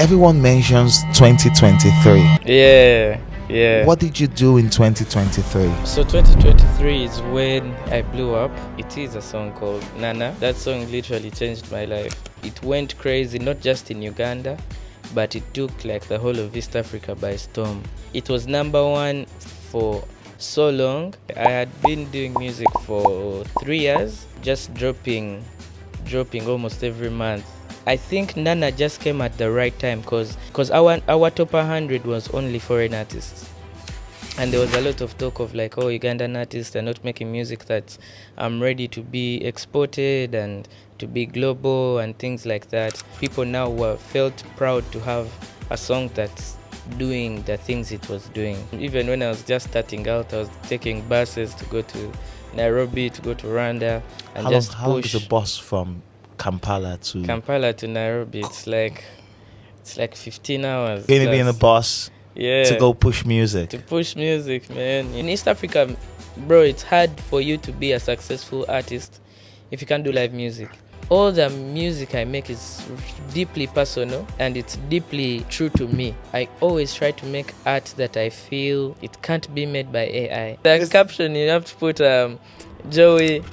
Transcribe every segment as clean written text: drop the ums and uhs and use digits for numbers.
Everyone mentions 2023. Yeah. What did you do in 2023? So 2023 is when I blew up. It is a song called Nana. That song literally changed my life. It went crazy, not just in Uganda, but it took like the whole of East Africa by storm. It was number one for so long. I had been doing music for 3 years, just dropping almost every month. I think Nana just came at the right time because our top 100 was only foreign artists. And there was a lot of talk of like, oh, Ugandan artists are not making music that ready to be exported and to be global and things like that. People now felt proud to have a song that's doing the things it was doing. Even when I was just starting out, I was taking buses to go to Nairobi, to go to Rwanda, and How long is a bus from Kampala to Nairobi? It's like 15 hours. Gonna be in a bus to go push music. To push music, man. In East Africa, bro, it's hard for you to be a successful artist if you can't do live music. All the music I make is deeply personal and it's deeply true to me. I always try to make art that I feel it can't be made by AI. The caption, you have to put Joey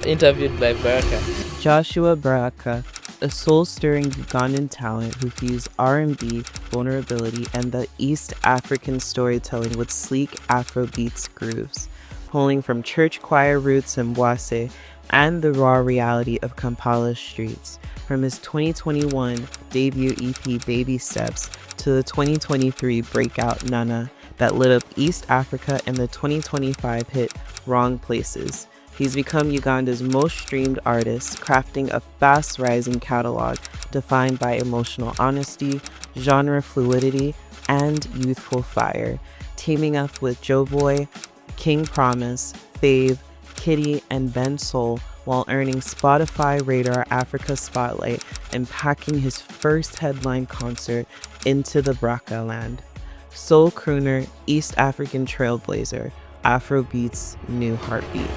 interviewed by Baraka. Joshua Baraka, a soul-stirring Ugandan talent who fused R&B, vulnerability, and the East African storytelling with sleek Afrobeats grooves, pulling from church choir roots in Boise and the raw reality of Kampala streets. From his 2021 debut EP Baby Steps to the 2023 breakout Nana that lit up East Africa and the 2025 hit Wrong Places. He's become Uganda's most streamed artist, crafting a fast-rising catalog defined by emotional honesty, genre fluidity, and youthful fire, teaming up with Joe Boy, King Promise, Fave, Kitty, and Ben Soul while earning Spotify Radar Africa Spotlight and packing his first headline concert into the Baraka land. Soul crooner, East African trailblazer, Afrobeats' new heartbeat.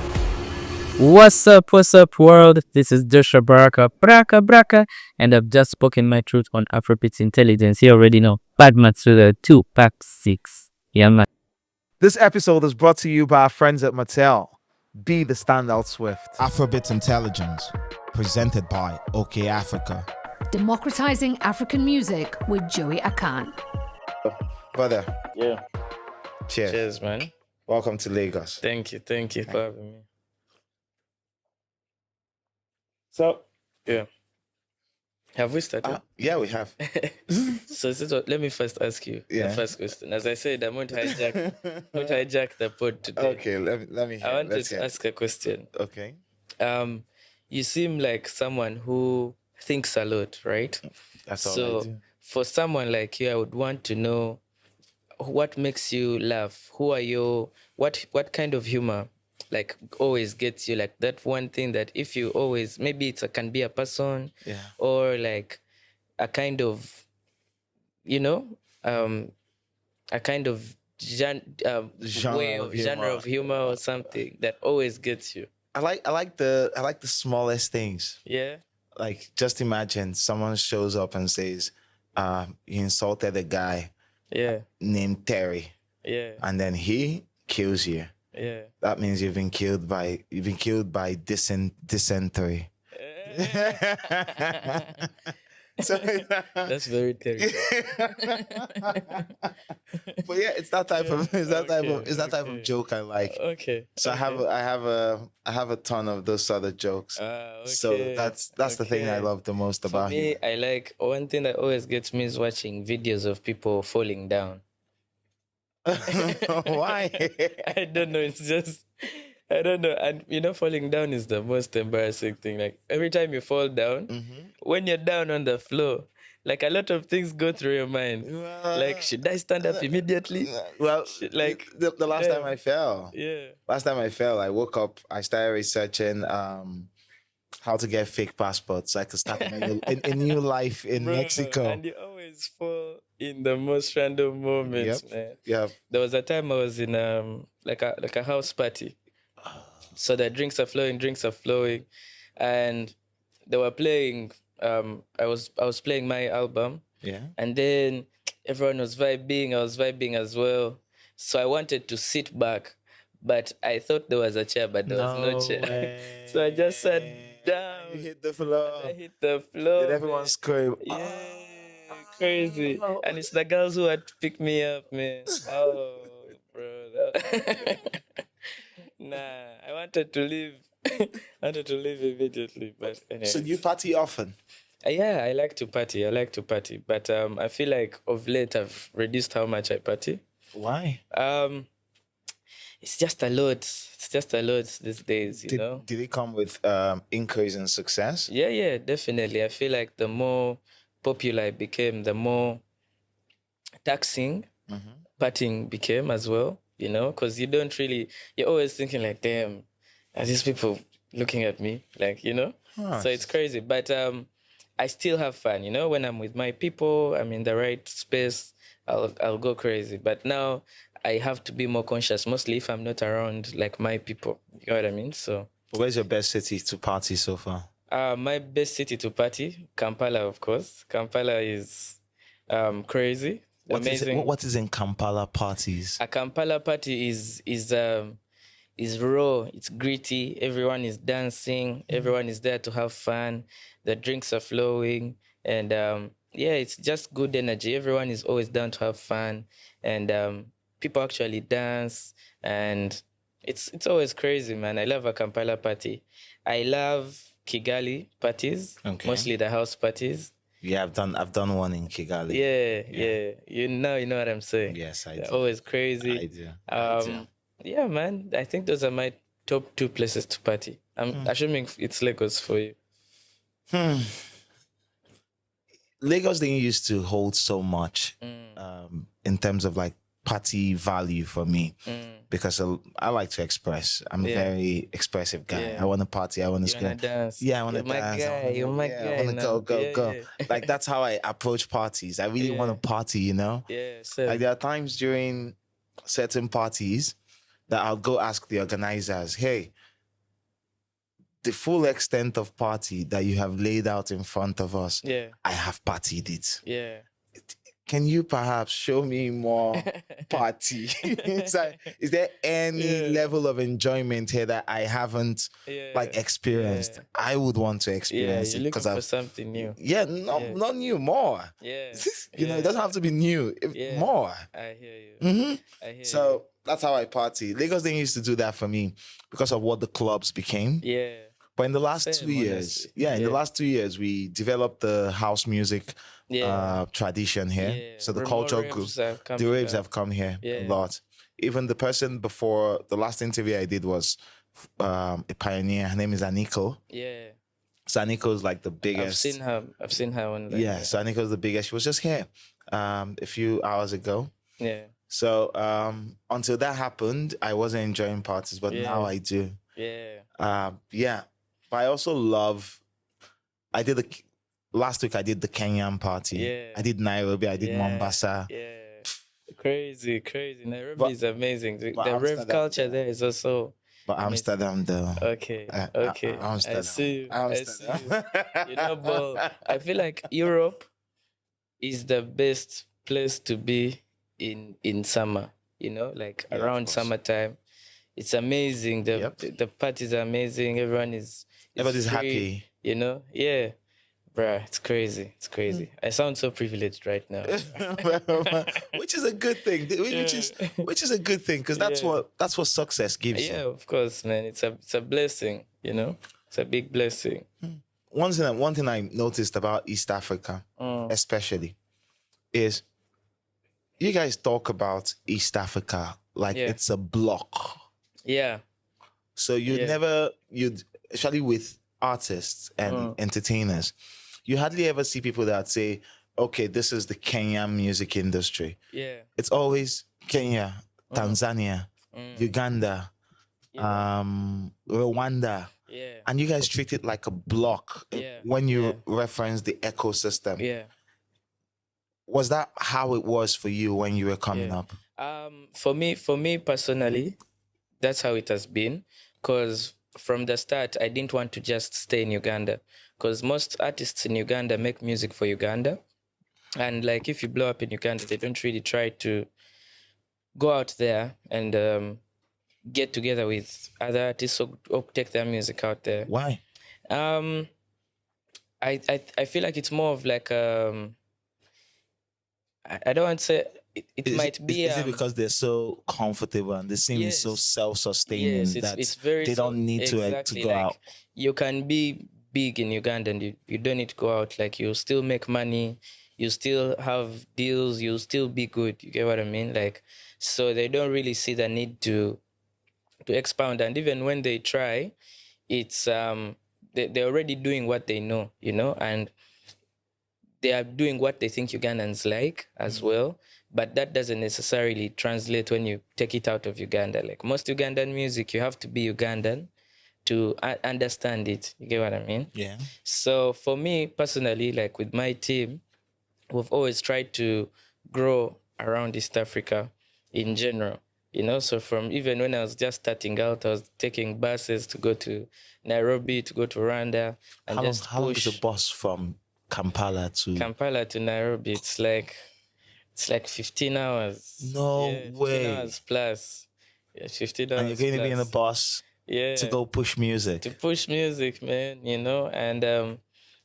What's up, world? This is Joshua Baraka, Braka, and I've just spoken my truth on Afrobeats intelligence. You already know. Bad Mats with a 2-pack-6. Yeah, man. This episode is brought to you by our friends at Mattel. Be the standout Swift. Afrobeats Intelligence, presented by OkayAfrica. Democratizing African music with Joey Akan. Brother. Yeah. Cheers. Cheers, man. Welcome to Lagos. Thank you for having me. So, yeah. Have we started? Yeah, we have. So let me first ask you the first question. As I said, I won't hijack the pod today. Okay, let me hear. I wanted to ask a question. Okay. You seem like someone who thinks a lot, right? That's all I So do. for someone like you, I would want to know what makes you laugh. Who are you? What kind of humor like always gets you, like that one thing that if you always, maybe can be a person, or like a kind of, a kind of genre of humor or something that always gets you. I like the smallest things. Yeah. Like, just imagine someone shows up and says, you insulted a guy named Terry. Yeah. And then he kills you. Yeah. That means you've been killed by dysentery. So, that's very terrible. But yeah, it's that type of joke I like. Okay. So I have a ton of those sort of jokes. Okay. So that's the thing I love the most about me, you. I like one thing that always gets me is watching videos of people falling down. Why? I don't know. It's just, I don't know. And falling down is the most embarrassing thing. Like every time you fall down, when you're down on the floor, like a lot of things go through your mind. Like, should I stand up immediately? Well, the last time I fell. Yeah. Last time I fell, I woke up, I started researching how to get fake passports so I could start a new life in Mexico. And you always fall in the most random moments, man. Yeah. There was a time I was in like a house party. So the drinks are flowing, and they were playing. I was playing my album, Yeah. And then everyone was vibing. I was vibing as well. So I wanted to sit back, but I thought there was a chair, but there was no chair. way. So I just sat down. You hit the floor. I hit the floor. Did everyone man. scream? Yeah, crazy. And it's the girls who had to pick me up, man. Oh, bro. Nah, I wanted to leave. I wanted to leave immediately, but anyway. So you party often? Yeah, I like to party. But I feel like of late I've reduced how much I party. Why? It's just a lot. It's just a lot these days, you know. Did it come with increase in success? Yeah, definitely. I feel like the more popular I became, the more taxing partying became as well, you know, because you're always thinking like, damn, are these people looking at me? Like, you know? So it's crazy. But I still have fun, you know, when I'm with my people, I'm in the right space, I'll go crazy. But now I have to be more conscious, mostly if I'm not around like my people. You know what I mean? So Where's your best city to party so far? my best city to party, Kampala, of course. Kampala is crazy. Amazing. What is in Kampala parties? A Kampala party is raw. It's gritty. Everyone is dancing. Everyone is there to have fun. The drinks are flowing, and it's just good energy. Everyone is always down to have fun, and people actually dance, and it's always crazy, man. I love a Kampala party. I love Kigali parties, mostly the house parties. Yeah, I've done one in Kigali. Yeah. You know what I'm saying. Yes, I They're do. always crazy. I do. Yeah, man. I think those are my top 2 places to party. I'm assuming it's Lagos for you. Lagos didn't used to hold so much in terms of like party value for me because I like to express. I'm a very expressive guy. Yeah. I want to party. I want to You wanna dance. Yeah, I want to You're my dance. guy. You're my guy. I want to go. Yeah. Like that's how I approach parties. I really want to party, you know? Yeah, so Like there are times during certain parties that I'll go ask the organizers, hey, the full extent of party that you have laid out in front of us, I have partied it. Yeah. Can you perhaps show me more party? Is there any level of enjoyment here that I haven't like experienced? I would want to experience you're it looking because for something new. Not new, more. Yeah. You know, it doesn't have to be new, more. I hear you. I hear So that's how I party. Lagos didn't used to do that for me because of what the clubs became. you. Yeah. But in the last Same, 2 years, honestly. in the last 2 years, we developed the house music tradition here. Yeah. So the More cultural raves groups, have come the raves here. have come here a Yeah. lot. Even the person before the last interview I did was a pioneer. Her name is Aniko. Yeah. So Aniko is like the biggest. I've seen her on the So Aniko is the biggest. She was just here a few hours ago. Yeah. So until that happened, I wasn't enjoying parties, but now I do. Yeah. But I also love. Last week I did the Kenyan party. Yeah. I did Nairobi. I did Mombasa. Yeah. Crazy. Nairobi is amazing. The but rave Amsterdam- culture there is also But Amsterdam, though. okay. I Amsterdam. see you. I see Amsterdam. you. You know, but I feel like Europe is the best place to be in summer. You know, like Yeah, of around course. summertime. It's amazing. The parties are amazing. Everybody's Everybody's free, happy. You know? Yeah. Bruh, it's crazy. It's crazy. I sound so privileged right now. Which is a good thing. Which is a good thing because that's what success gives you. Yeah, of course, man. It's a blessing, you know? It's a big blessing. One thing I noticed about East Africa, especially, is you guys talk about East Africa like it's a block. Yeah. So you'd especially with artists and entertainers, you hardly ever see people that say, okay, this is the Kenyan music industry. Yeah. It's always Kenya, Tanzania, Uganda, Rwanda. Yeah. And you guys treat it like a block when you reference the ecosystem. Yeah. Was that how it was for you when you were coming up? For me personally, that's how it has been. Because from the start, I didn't want to just stay in Uganda. Because most artists in Uganda make music for Uganda. And like if you blow up in Uganda, they don't really try to go out there and get together with other artists or take their music out there. Why? I feel like it's more of like I don't want to say it might be. Is it because they're so comfortable and they seem so self-sustaining that it's very they don't need to go like, out? You can be big in Uganda and you don't need to go out. Like you still make money, you still have deals, you still be good. You get what I mean? Like, so they don't really see the need to expound. And even when they try, it's they're already doing what they know, you know, and they are doing what they think Ugandans like as well. But that doesn't necessarily translate when you take it out of Uganda. Like most Ugandan music, you have to be Ugandan to understand it. You get what I mean? Yeah. So for me personally, like with my team, we've always tried to grow around East Africa in general. You know, so from even when I was just starting out, I was taking buses to go to Nairobi, to go to Rwanda, and How long is the bus from Kampala to Nairobi? It's like 15 hours. No way. 15 hours plus. Yeah, 15 hours. And you're going to be in the bus to go push music. To push music, man, you know, and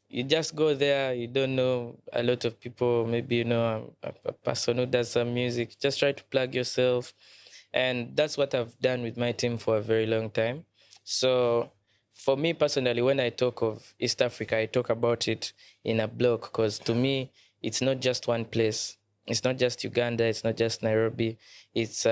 you just go there, you don't know a lot of people, maybe you know a person who does some music, just try to plug yourself. And that's what I've done with my team for a very long time. So for me personally, when I talk of East Africa, I talk about it in a block because to me, it's not just one place. It's not just Uganda. It's not just Nairobi. It's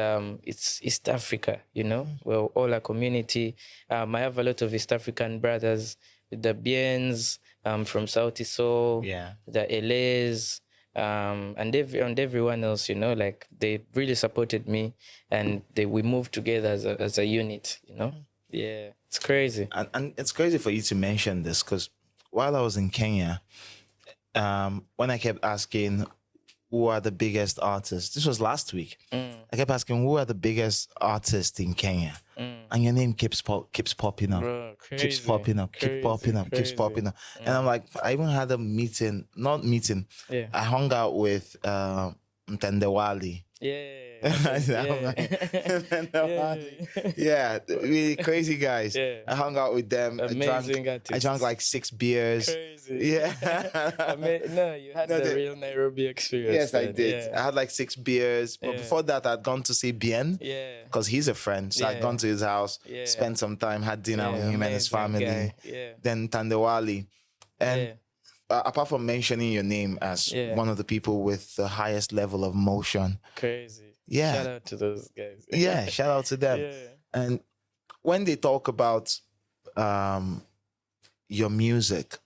East Africa, you know. We're all a community. I have a lot of East African brothers, the Biens from South Soul, the LAs, and everyone else, you know, like they really supported me and we moved together as a unit, you know. Yeah, it's crazy. And it's crazy for you to mention this because while I was in Kenya, when I kept asking who are the biggest artists, this was last week, I kept asking who are the biggest artists in Kenya, and your name keeps popping up. Bro, keeps popping up, keeps popping up. And I'm like, I even had a I hung out with Mtendewali. Yeah, really crazy guys. I hung out with them. I drank like 6 beers. Crazy. Yeah. No, you had the real Nairobi experience. Yes, I did. I had like 6 beers. But before that, I'd gone to see Bien. Yeah. Because he's a friend. So I'd gone to his house, spent some time, had dinner with him and his family. Then Tandewali. And apart from mentioning your name as one of the people with the highest level of motion. Crazy. Yeah. Shout out to those guys. Yeah, shout out to them. Yeah. And when they talk about your music,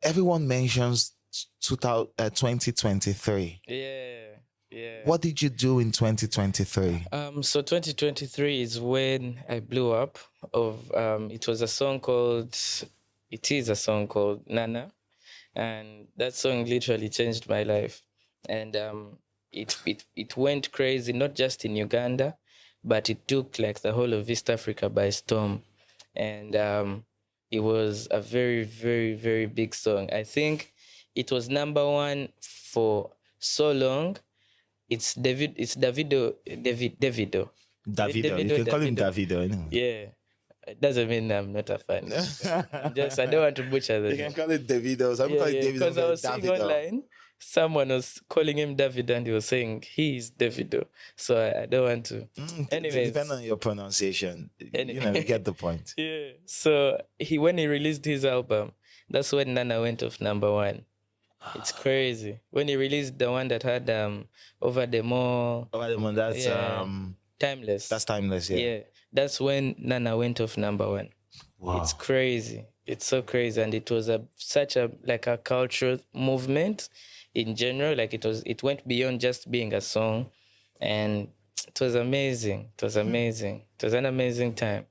everyone mentions 2023. Yeah. What did you do in 2023? So 2023 is when I blew up. It is a song called Nana, and that song literally changed my life. And it went crazy, not just in Uganda, but it took like the whole of East Africa by storm. And it was a very, very, very big song. I think it was number 1 for so long. It's Davido. Davido. You can call him Davido. You know? Yeah. It doesn't mean I'm not a fan. I don't want to butcher the You can call it Davido. Some call it Davido. Because I was seeing online, someone was calling him David and he was saying he is Davido. So I don't want to. Anyways. Depending on your pronunciation. You get the point. Yeah. So when he released his album, that's when Nana went off number 1. It's crazy. When he released the one that had Over the Moon. That's Timeless. That's Timeless, yeah. That's when Nana went off number 1. Wow. It's crazy. It's so crazy. And it was such a cultural movement in general. Like it went beyond just being a song. And it was amazing. It was amazing. It was an amazing time.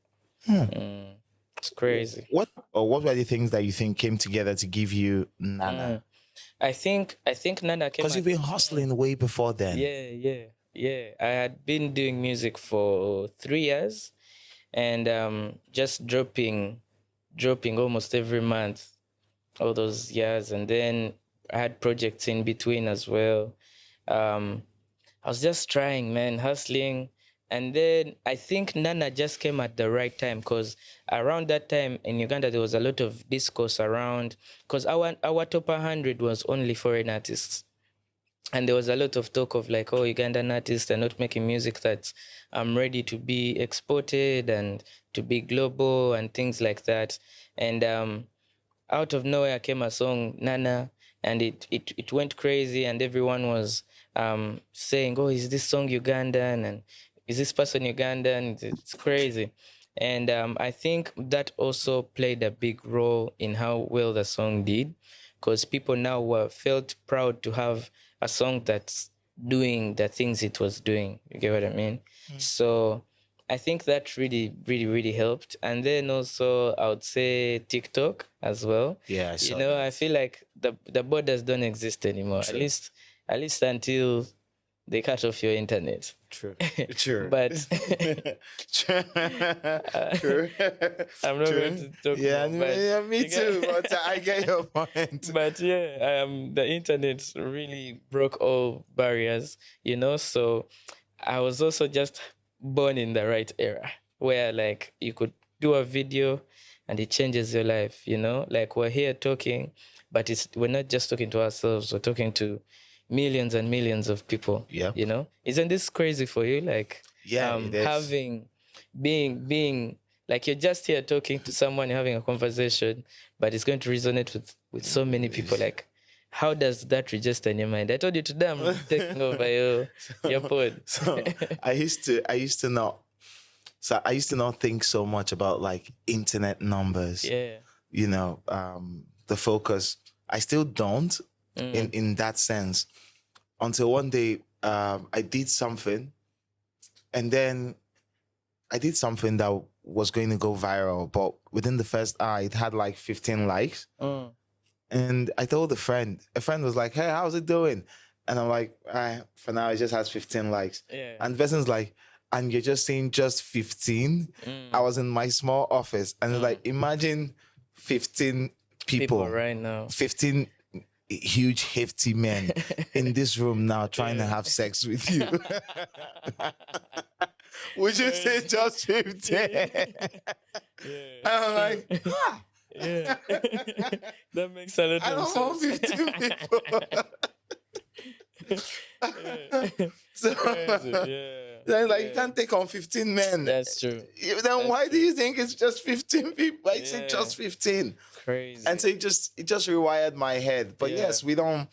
It's crazy. What were the things that you think came together to give you Nana? I think Nana came because you've been hustling way before then. Yeah. I had been doing music for 3 years and just dropping almost every month all those years. And then I had projects in between as well. I was just trying, man, hustling. And then I think Nana just came at the right time, because around that time in Uganda, there was a lot of discourse around, because our top 100 was only foreign artists. And there was a lot of talk of like, oh, Ugandan artists are not making music that's ready to be exported and to be global and things like that. And out of nowhere came a song, Nana, and it went crazy, and everyone was saying, oh, is this song Ugandan? And is this person Ugandan? It's crazy. And I think that also played a big role in how well the song did, because people now felt proud to have a song that's doing the things it was doing. You get what I mean? So I think that really, really, really helped. And then also I would say TikTok as well. Yeah, I feel like the borders don't exist anymore. True. At least until they cut off your internet. True. True. But True. I'm not going to talk yeah, more, but yeah, me too. But I get your point. But yeah, the internet really broke all barriers, so I was also just born in the right era where like you could do a video and it changes your life, like we're here talking, but we're not just talking to ourselves, we're talking to millions and millions of people. Yeah. Isn't this crazy for you? Like, yeah, it is. being like you're just here talking to someone, you're having a conversation, but it's going to resonate with so many people. Like, how does that register in your mind? I told you today I'm taking over your pod. So I used to not think so much about like internet numbers. Yeah. The focus. I still don't in that sense until one day I did something, and then I did something that was going to go viral, but within the first hour it had like 15 likes. And I told a friend was like, hey, how's it doing? And I'm like, for now it just has 15 likes. Yeah. And the person's like, and you're just saying just 15? I was in my small office, and it's like, imagine 15 people right now. 15 huge, hefty men in this room now trying to have sex with you. Would you say just 15? And I'm like, yeah. That makes a lot of sense. I don't want 15 people. So, then like, you can't take on 15 men. That's true. Then why do you think it's just 15 people? I say just 15. Crazy. And so it just rewired my head. But yes, we don't.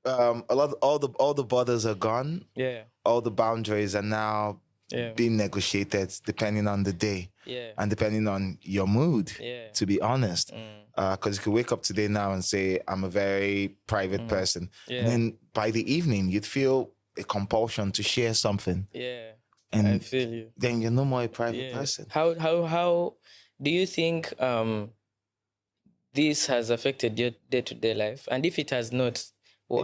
All the borders are gone. Yeah. All the boundaries are now being negotiated depending on the day. Yeah. And depending on your mood. Yeah. To be honest, because you could wake up today now and say I'm a very private person, and then by the evening you'd feel a compulsion to share something. Yeah. And I feel you. Then you're no more a private person. How do you think this has affected your day-to-day life? And if it has not,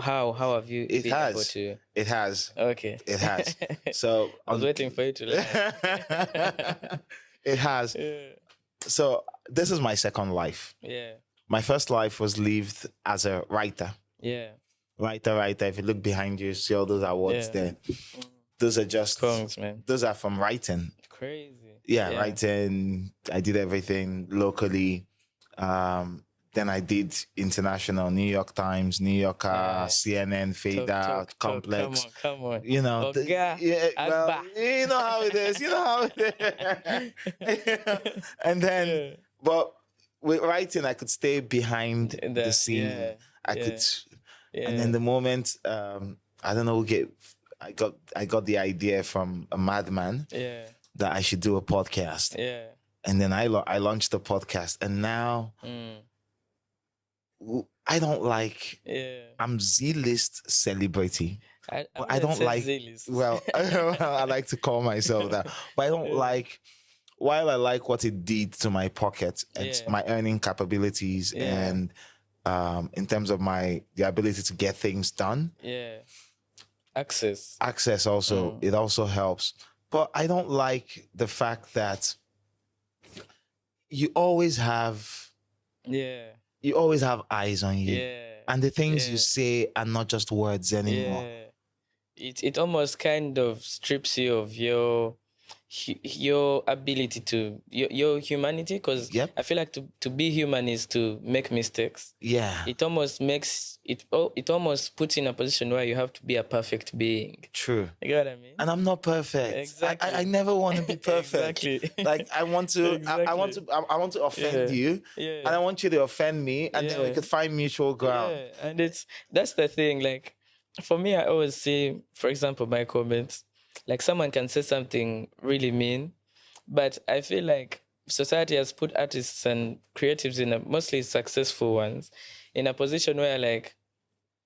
how have you been able to? It has. Okay. It has. So I was waiting for you to laugh. It has. Yeah. So this is my second life. Yeah. My first life was lived as a writer. Yeah. Writer. If you look behind you, see all those awards there. Those are just songs, man. Those are from writing. Crazy. Yeah, writing. I did everything locally. Then I did international, New York Times, New Yorker, CNN, Fade Out, Complex. Come on. You know, you know how it is. And then, but with writing, I could stay behind the scene. Yeah, I could, and then the moment, I don't know, I got the idea from a madman that I should do a podcast. Yeah. And then I launched the podcast, and now I don't like. I'm Z-list celebrity. I don't like. Z-list. Well, I like to call myself that, but I don't like. While I like what it did to my pocket and my earning capabilities, and in terms of the ability to get things done, access also it also helps. But I don't like the fact that you always have eyes on you. And the things you say are not just words anymore. It almost kind of strips you of your ability to your humanity, because I feel like to be human is to make mistakes. It almost makes it almost puts in a position where you have to be a perfect being. True. You get what I mean? And I'm not perfect. Exactly. I never want to be perfect. Exactly. Like I want to I want to offend you, and I want you to offend me, and then we could find mutual ground. And that's the thing. Like for me, I always say, for example, my comments, like someone can say something really mean, but I feel like society has put artists and creatives mostly successful ones, in a position where like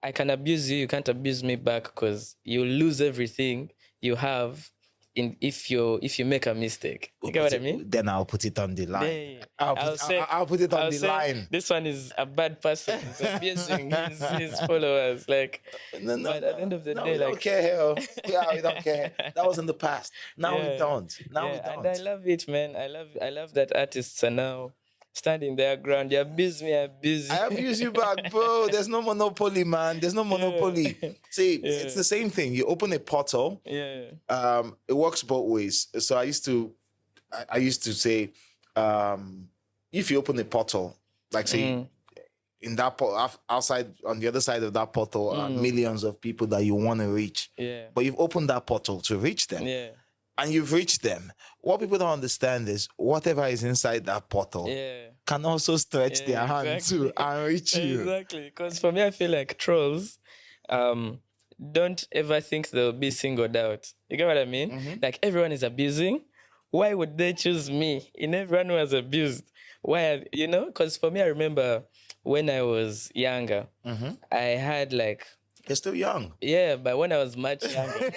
I can abuse you, you can't abuse me back, because you lose everything you have if you make a mistake. You get what I mean? Then I'll put it on the line. I'll put it on the line. This one is a bad person. He's abusing his followers. Like, no, but at the end of the day, we like, don't care. We don't care. That was in the past. Now we don't. We don't. And I love it, man. I love that artists are now standing their ground. You abuse me, I abuse you. I abuse you back, bro. There's no monopoly, man. There's no monopoly. See, it's the same thing. You open a portal. It works both ways. So I used to say, if you open a portal, like say in that outside on the other side of that portal are millions of people that you want to reach. But you've opened that portal to reach them. And you've reached them. What people don't understand is whatever is inside that portal can also stretch their hand too and reach you. Exactly. Because for me, I feel like trolls don't ever think they'll be singled out. You get what I mean? Like everyone is abusing. Why would they choose me in everyone who has abused? Why, Because for me, I remember when I was younger, I had like... You're still young. Yeah, but when I was much younger,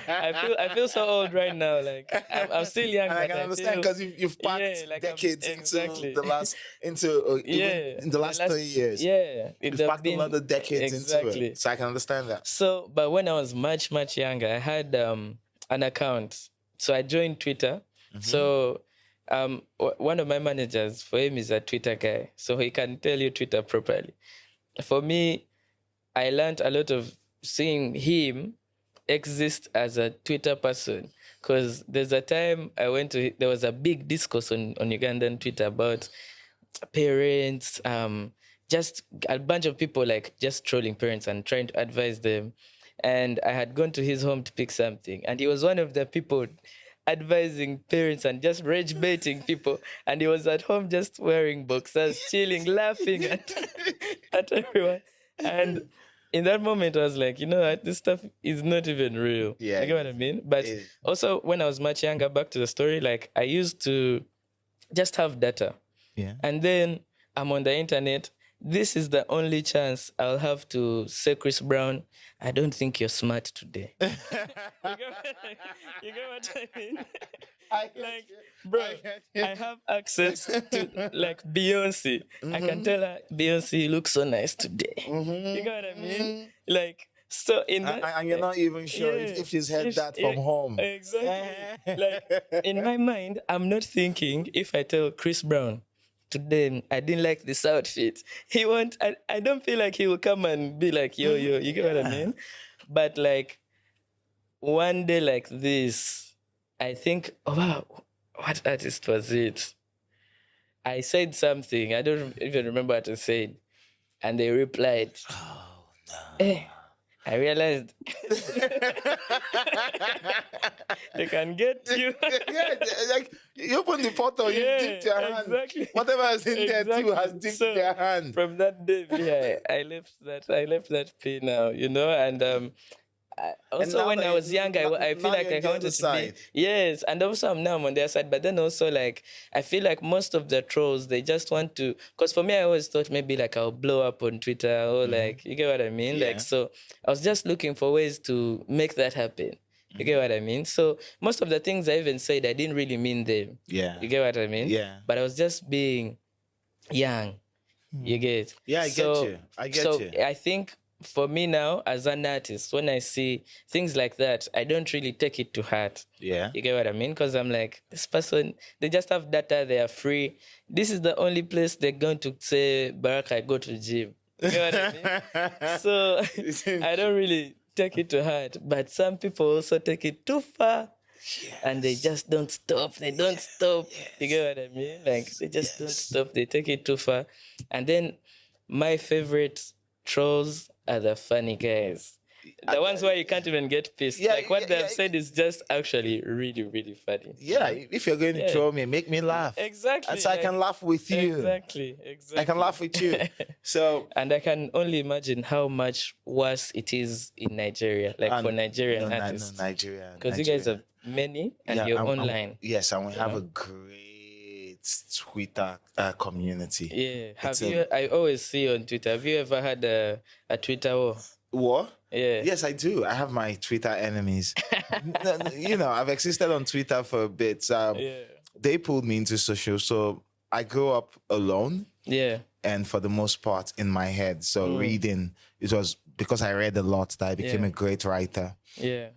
I feel so old right now. Like I'm still young. And I can understand because you've packed decades into the last in the last 3 years. You've packed another decades into it. So I can understand that. So, but when I was much younger, I had an account. So I joined Twitter. So one of my managers, for him, is a Twitter guy, so he can tell you Twitter properly. For me, I learned a lot of seeing him exist as a Twitter person, because there's a time there was a big discourse on Ugandan Twitter about parents, just a bunch of people like just trolling parents and trying to advise them. And I had gone to his home to pick something, and he was one of the people advising parents and just rage baiting people. And he was at home just wearing boxers, chilling, laughing at everyone. And in that moment, I was like, this stuff is not even real. You get what I mean? But also, when I was much younger, back to the story, like I used to just have data. And then I'm on the internet. This is the only chance I'll have to say, Chris Brown, I don't think you're smart today. You get what I mean? I have access to like Beyonce. I can tell her, Beyonce, you look so nice today. You get what I mean? Like, so in that, and you're not even sure if she's heard that from home. Exactly. Like in my mind, I'm not thinking if I tell Chris Brown, today I didn't like this outfit, I don't feel like he will come and be like, yo, you get what I mean? But like one day like this, I think, oh wow, what artist was it? I said something, I don't even remember what I said, and they replied, oh no. Hey, I realized they can get you. Like you open the portal, you dipped your hand. Exactly. Whatever is in there too has dipped their hand. From that day, I left that pin now, and also when I was young, I feel like I wanted to be. Yes, and also now I'm on their side, but then also like I feel like most of the trolls, they just want to, because for me I always thought maybe like I'll blow up on Twitter or like, you get what I mean? Like, so I was just looking for ways to make that happen. You get what I mean? So most of the things I even said, I didn't really mean them. You get what I mean? But I was just being young. You get? Yeah, I get you. So I think for me now, as an artist, when I see things like that, I don't really take it to heart. You get what I mean? Because I'm like, this person, they just have data, they are free. This is the only place they're going to say, Baraka, I go to the gym. You know what I mean? So I don't really take it to heart, but some people also take it too far. And they just don't stop. They don't stop. You get what I mean? Like they just don't stop. They take it too far. And then my favorite trolls are the funny guys. The ones where you can't even get pissed. Like what they've said is just actually really, really funny. Yeah, if you're going to troll me, make me laugh. Exactly. And so I can laugh with you. Exactly. I can laugh with you. So, and I can only imagine how much worse it is in Nigeria, like for Nigerian artists. Nigeria. Because you guys have many and you're online. Yes, and we have a great Twitter community. Yeah. I always see on Twitter. Have you ever had a Twitter war? What? Yeah. Yes, I do. I have my Twitter enemies. I've existed on Twitter for a bit. They pulled me into social. So I grew up alone. Yeah. And for the most part in my head. So reading, it was because I read a lot that I became a great writer. Yeah.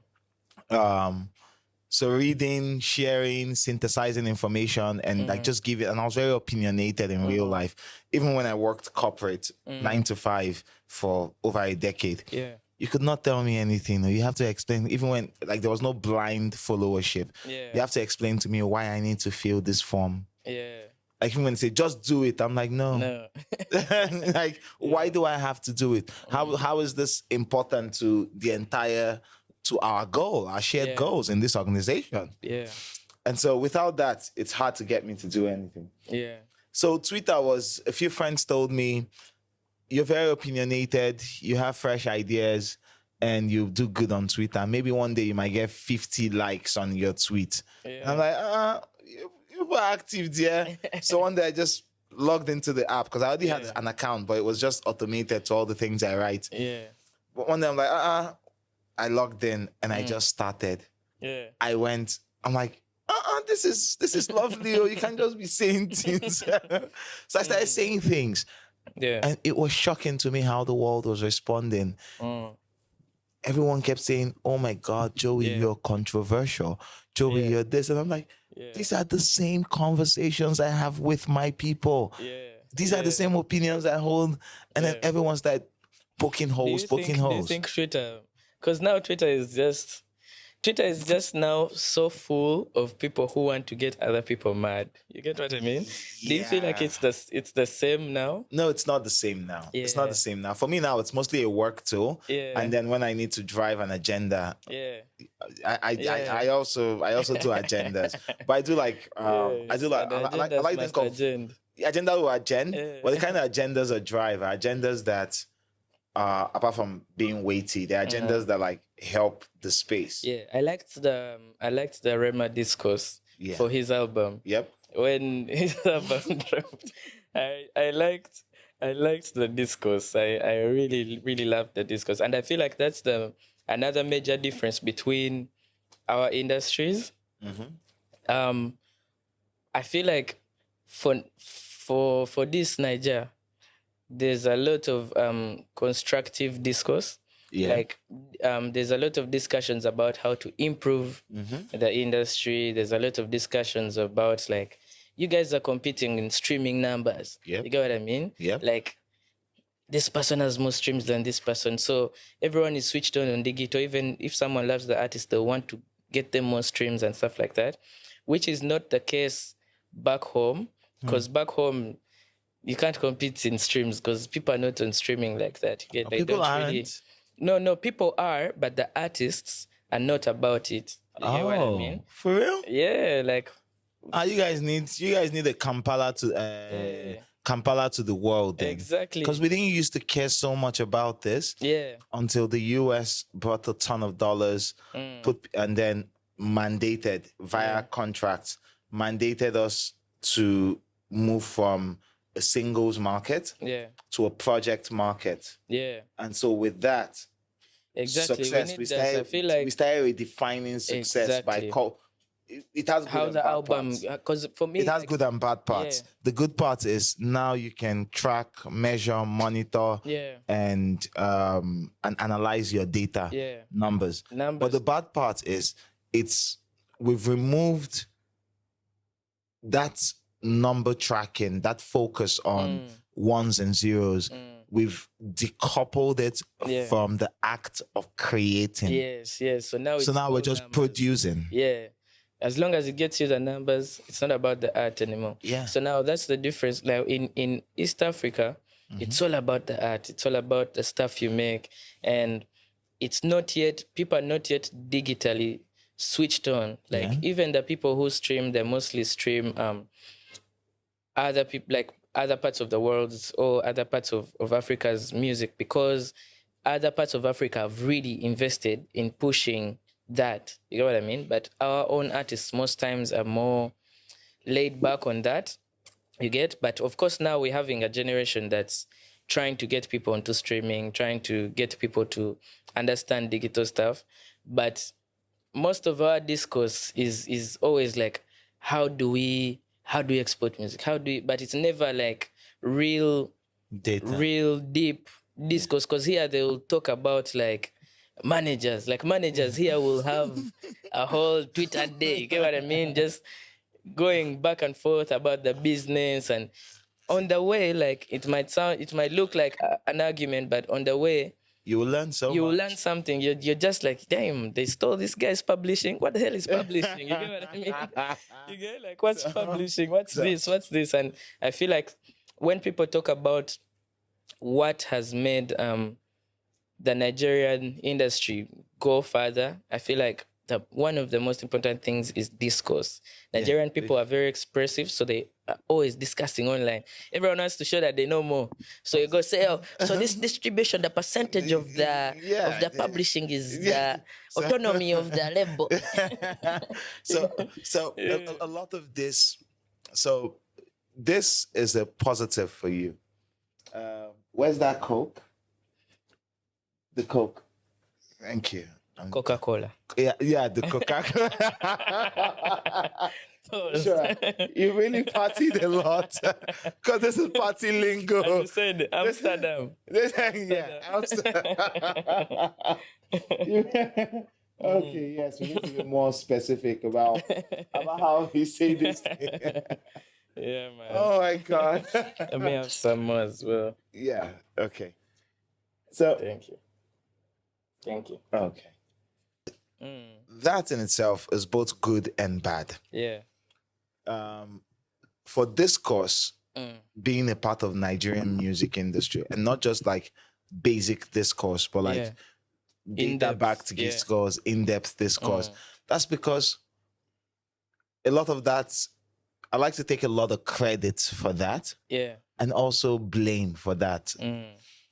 So reading, sharing, synthesizing information, and like just give it. And I was very opinionated in real life. Even when I worked corporate 9 to 5 for over a decade. Yeah. You could not tell me anything. You have to explain, even when like there was no blind followership. Yeah. You have to explain to me why I need to fill this form. Yeah. Like even when they say, just do it, I'm like, no. Like, why do I have to do it? How is this important to to our goal, our shared goals in this organization? Yeah. And so without that, it's hard to get me to do anything. Yeah. So Twitter was, a few friends told me, you're very opinionated, you have fresh ideas, and you do good on Twitter. Maybe one day you might get 50 likes on your tweet. Yeah. I'm like, you were active there. So one day I just logged into the app because I already had an account, but it was just automated to all the things I write. Yeah. But one day I'm like, I logged in and I just started. Yeah. I'm like, this is lovely. Or you can't just be saying things. So I started saying things. Yeah. And it was shocking to me how the world was responding. Everyone kept saying, oh my God, Joey, you're controversial. Joey, you're this. And I'm like, these are the same conversations I have with my people. Yeah. These are the same opinions I hold. And then everyone started poking holes. Do you think Twitter, because now Twitter is just now so full of people who want to get other people mad. You get what I mean? Yeah. Do you feel like it's the same now? No, it's not the same now. Yeah. It's not the same now. For me now, it's mostly a work tool. Yeah. And then when I need to drive an agenda, I also do agendas. But I do like I like think of agenda or agenda. Yeah. Well, the kind of agendas I drive are agendas that apart from being weighty, the agendas that like help the space. Yeah, I liked the Rema discourse for his album. Yep. When his album dropped, I liked the discourse. I really, really loved the discourse, and I feel like that's another major difference between our industries. Mm-hmm. I feel like for this Niger, there's a lot of constructive discourse. Yeah. Like there's a lot of discussions about how to improve the industry. There's a lot of discussions about like, you guys are competing in streaming numbers. Yep. You get what I mean? Yeah. Like this person has more streams than this person. So everyone is switched on digital. Even if someone loves the artist, they want to get them more streams and stuff like that, which is not the case back home. Because back home, you can't compete in streams because people are not on streaming like that. They people aren't. Really... No, people are, but the artists are not about it. You get what I mean? For real? Yeah, like. You guys need a Kampala to the world. Then. Exactly. Because we didn't used to care so much about this. Yeah. Until the US brought a ton of dollars, and then mandated via contracts, mandated us to move from a singles market to a project market. Yeah. And so with that, success, we started redefining success by it has good how and the bad album, because for me it has good and bad parts. Yeah. The good part is now you can track, measure, monitor, and analyze your data numbers. But the bad part is we've removed that number tracking, that focus on ones and zeros. we've decoupled it from the act of creating. Yes. So now we're just numbers. producing. Yeah. As long as it gets you the numbers, it's not about the art anymore. Yeah. So now that's the difference. Now in East Africa, it's all about the art. It's all about the stuff you make. And people are not yet digitally switched on. Like even the people who stream, they mostly stream other people, like other parts of the world or other parts of Africa's music, because other parts of Africa have really invested in pushing that. You know what I mean? But our own artists most times are more laid back on that. You get? But of course now we're having a generation that's trying to get people onto streaming, trying to get people to understand digital stuff. But most of our discourse is always like, how do we export music? But it's never like real deep discourse, because here they will talk about like managers here will have a whole Twitter day. You get what I mean? Just going back and forth about the business, and on the way, like it might look like an argument, but on the way you will learn will learn something. You're just like, damn, they stole this guy's publishing. What the hell is publishing? You get what I mean? You get like, what's publishing? What's this? And I feel like when people talk about what has made the Nigerian industry go further, I feel like one of the most important things is discourse. Nigerian people are very expressive, so they are always discussing online. Everyone wants to show that they know more. So you go say, oh, so this distribution, the percentage of the publishing is the autonomy of the label. So a lot of this. So this is a positive for you. Where's that Coke? The Coke. Thank you. Coca-Cola. Yeah, the Coca-Cola. Sure. You really partied a lot. Because this is party lingo. As you said, Amsterdam. Amsterdam. Okay, yes, we need to be more specific about how we say this thing. Yeah, man. Oh my God. Let me have some more as well. Yeah, okay. So Thank you. Okay. That in itself is both good and bad. Yeah. For discourse, being a part of Nigerian music industry, and not just like basic discourse, but like data backed discourse, in-depth discourse. That's because a lot of that, I like to take a lot of credit for that. Yeah. And also blame for that.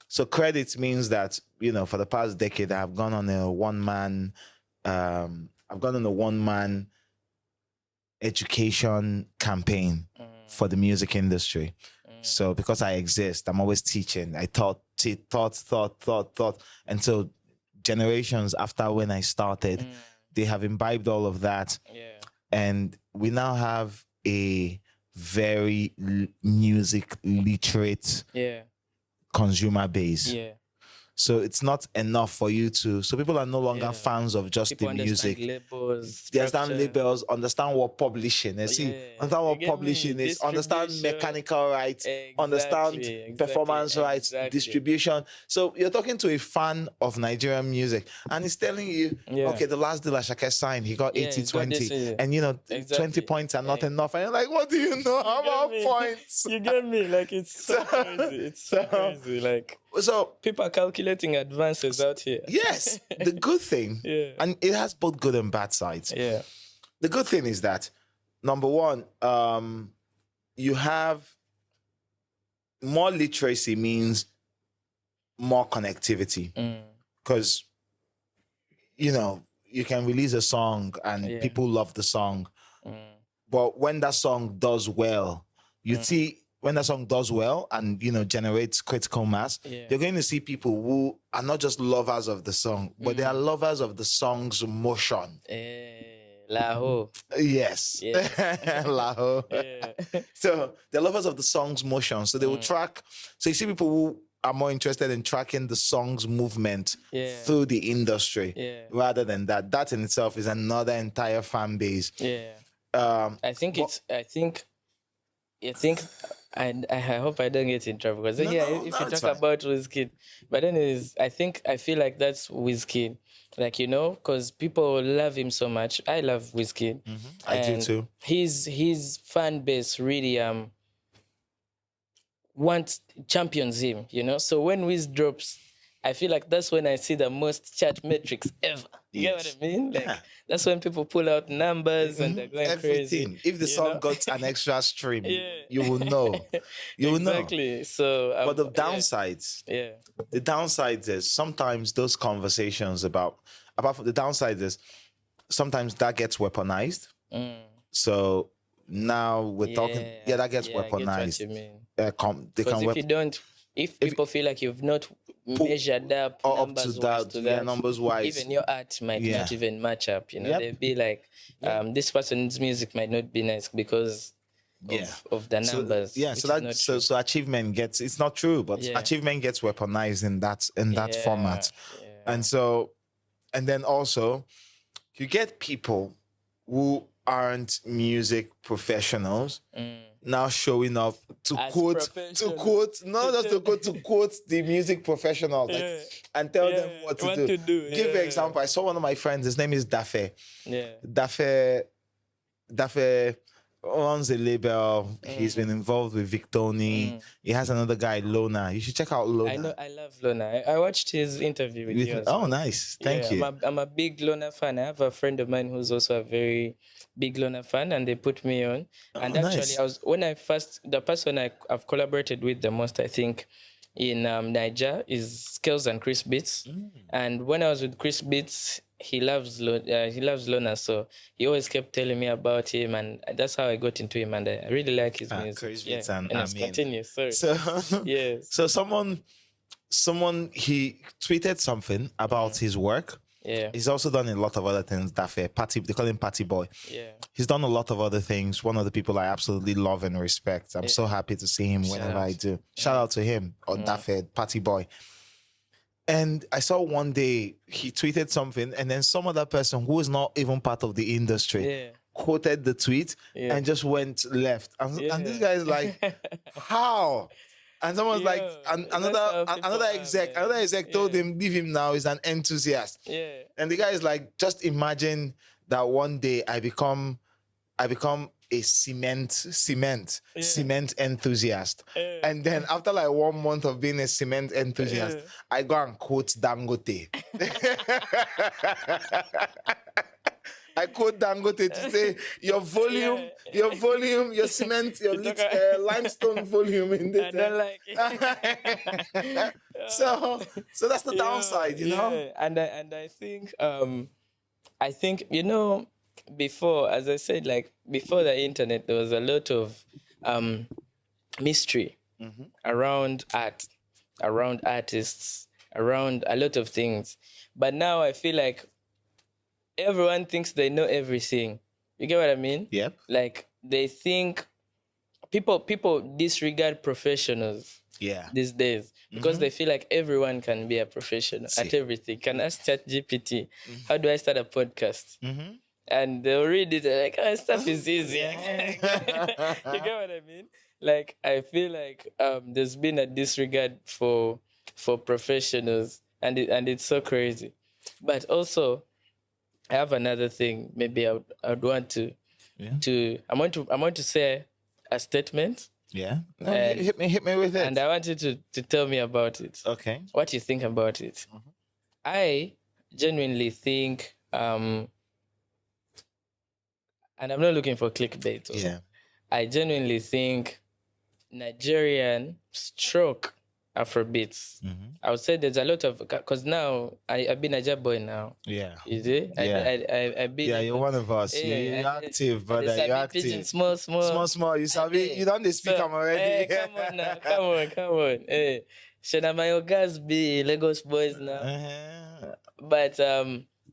So credit means that, for the past decade, I've gone on a one-man education campaign for the music industry. So because I exist, I'm always teaching. I thought. And so generations after when I started, they have imbibed all of that. Yeah. And we now have a very music literate consumer base. Yeah. So it's not enough for you to. So people are no longer fans of just People the music. Labels, they understand labels, understand what publishing is. Understand what publishing is. Understand mechanical rights. Understand performance rights, distribution. So you're talking to a fan of Nigerian music, and he's telling you, okay, the last deal Ashake signed, he got 80-20, and 20 points are not enough. And you're like, what do you know about points? You get me? Like it's so crazy. It's so crazy. Like. So people are calculating advances out here. Yes. The good thing, and it has both good and bad sides. Yeah. The good thing is that, number one, you have more literacy means more connectivity. Because, you can release a song and people love the song. But when that song does well, you see, when that song does well and, generates critical mass, you're going to see people who are not just lovers of the song, but they are lovers of the song's motion. Laho. Yes. Laho. So they're lovers of the song's motion. So they will track. So you see people who are more interested in tracking the song's movement through the industry rather than that. That in itself is another entire fan base. I think And I hope I don't get in trouble because if you it's talk fine. about Wizkid, but then I feel like that's Wizkid, like because people love him so much. I love Wizkid. I do too. His fan base really champions him. So when Wiz drops, I feel like that's when I see the most chart metrics ever. You get what I mean? Like that's when people pull out numbers and they're going Everything. crazy. If the song got an extra stream, you will know. You will know. Exactly. So, But the downsides, the downsides is sometimes those conversations about from the downsides is sometimes that gets weaponized. So now we're talking, that gets weaponized. I get what you mean. If people feel like you've not measured up numbers to that, numbers wise, even your art might not even match up. They'd be like, this person's music might not be nice because of the numbers. So achievement gets, it's not true, but achievement gets weaponized in that format. And then also you get people who aren't music professionals now showing up to quote the music professionals and tell them what to do. Give an example. I saw one of my friends, his name is Dafe. Dafe owns a label. He's been involved with Victoni. He has another guy, Lona. You should check out Lona. I love Lona. I watched his interview with you. Oh, nice. Thank you. I'm a big Lona fan. I have a friend of mine who's also a very big Lona fan, and they put me on. And actually, nice. The person I've collaborated with the most, I think, in Niger is Skills and Chris Beats. And when I was with Chris Beats, he loves Lona, so he always kept telling me about him, and that's how I got into him, and I really like his music. Chris Beats and continue. Sorry. So so someone he tweeted something about his work. Yeah. He's also done a lot of other things. They call him Party Boy. Yeah. He's done a lot of other things. One of the people I absolutely love and respect. I'm so happy to see him whenever I do. Shout out to him or Dafe, Party Boy. And I saw one day he tweeted something, and then some other person who is not even part of the industry quoted the tweet and just went left. And this guy is like, how? And someone's like, another exec told him, leave him now, he's an enthusiast. Yeah. And the guy is like, just imagine that one day I become a cement enthusiast. And then after like 1 month of being a cement enthusiast, I go and quote Dangote. I quote Dangote to say your volume, your cement, your limestone volume in this. I don't like it. So that's the downside, you know. And I think before, as I said, like before the internet, there was a lot of mystery around art, around artists, around a lot of things. But now I feel like everyone thinks they know everything. You get what I mean? Yep. Like they think people disregard professionals. Yeah. These days because they feel like everyone can be a professional at everything. Can ask ChatGPT, how do I start a podcast? And they'll read it like, stuff is easy. You get what I mean? Like I feel like there's been a disregard for professionals, and it's so crazy. But also, I have another thing. Maybe I'd want to I want to say a statement. Yeah. No, hit me with it. And I want you to tell me about it. Okay. What you think about it. I genuinely think, and I'm not looking for clickbait. I genuinely think Nigerian stroke Afrobeats. I would say there's a lot of, because now I've been a job boy now. Yeah. You see? I've been. Yeah, you're one of us. You're active, brother. You're active. Small. You sabi, you don't speak them already. Come on now. Come on. Hey. Should my guys be Lagos boys now? But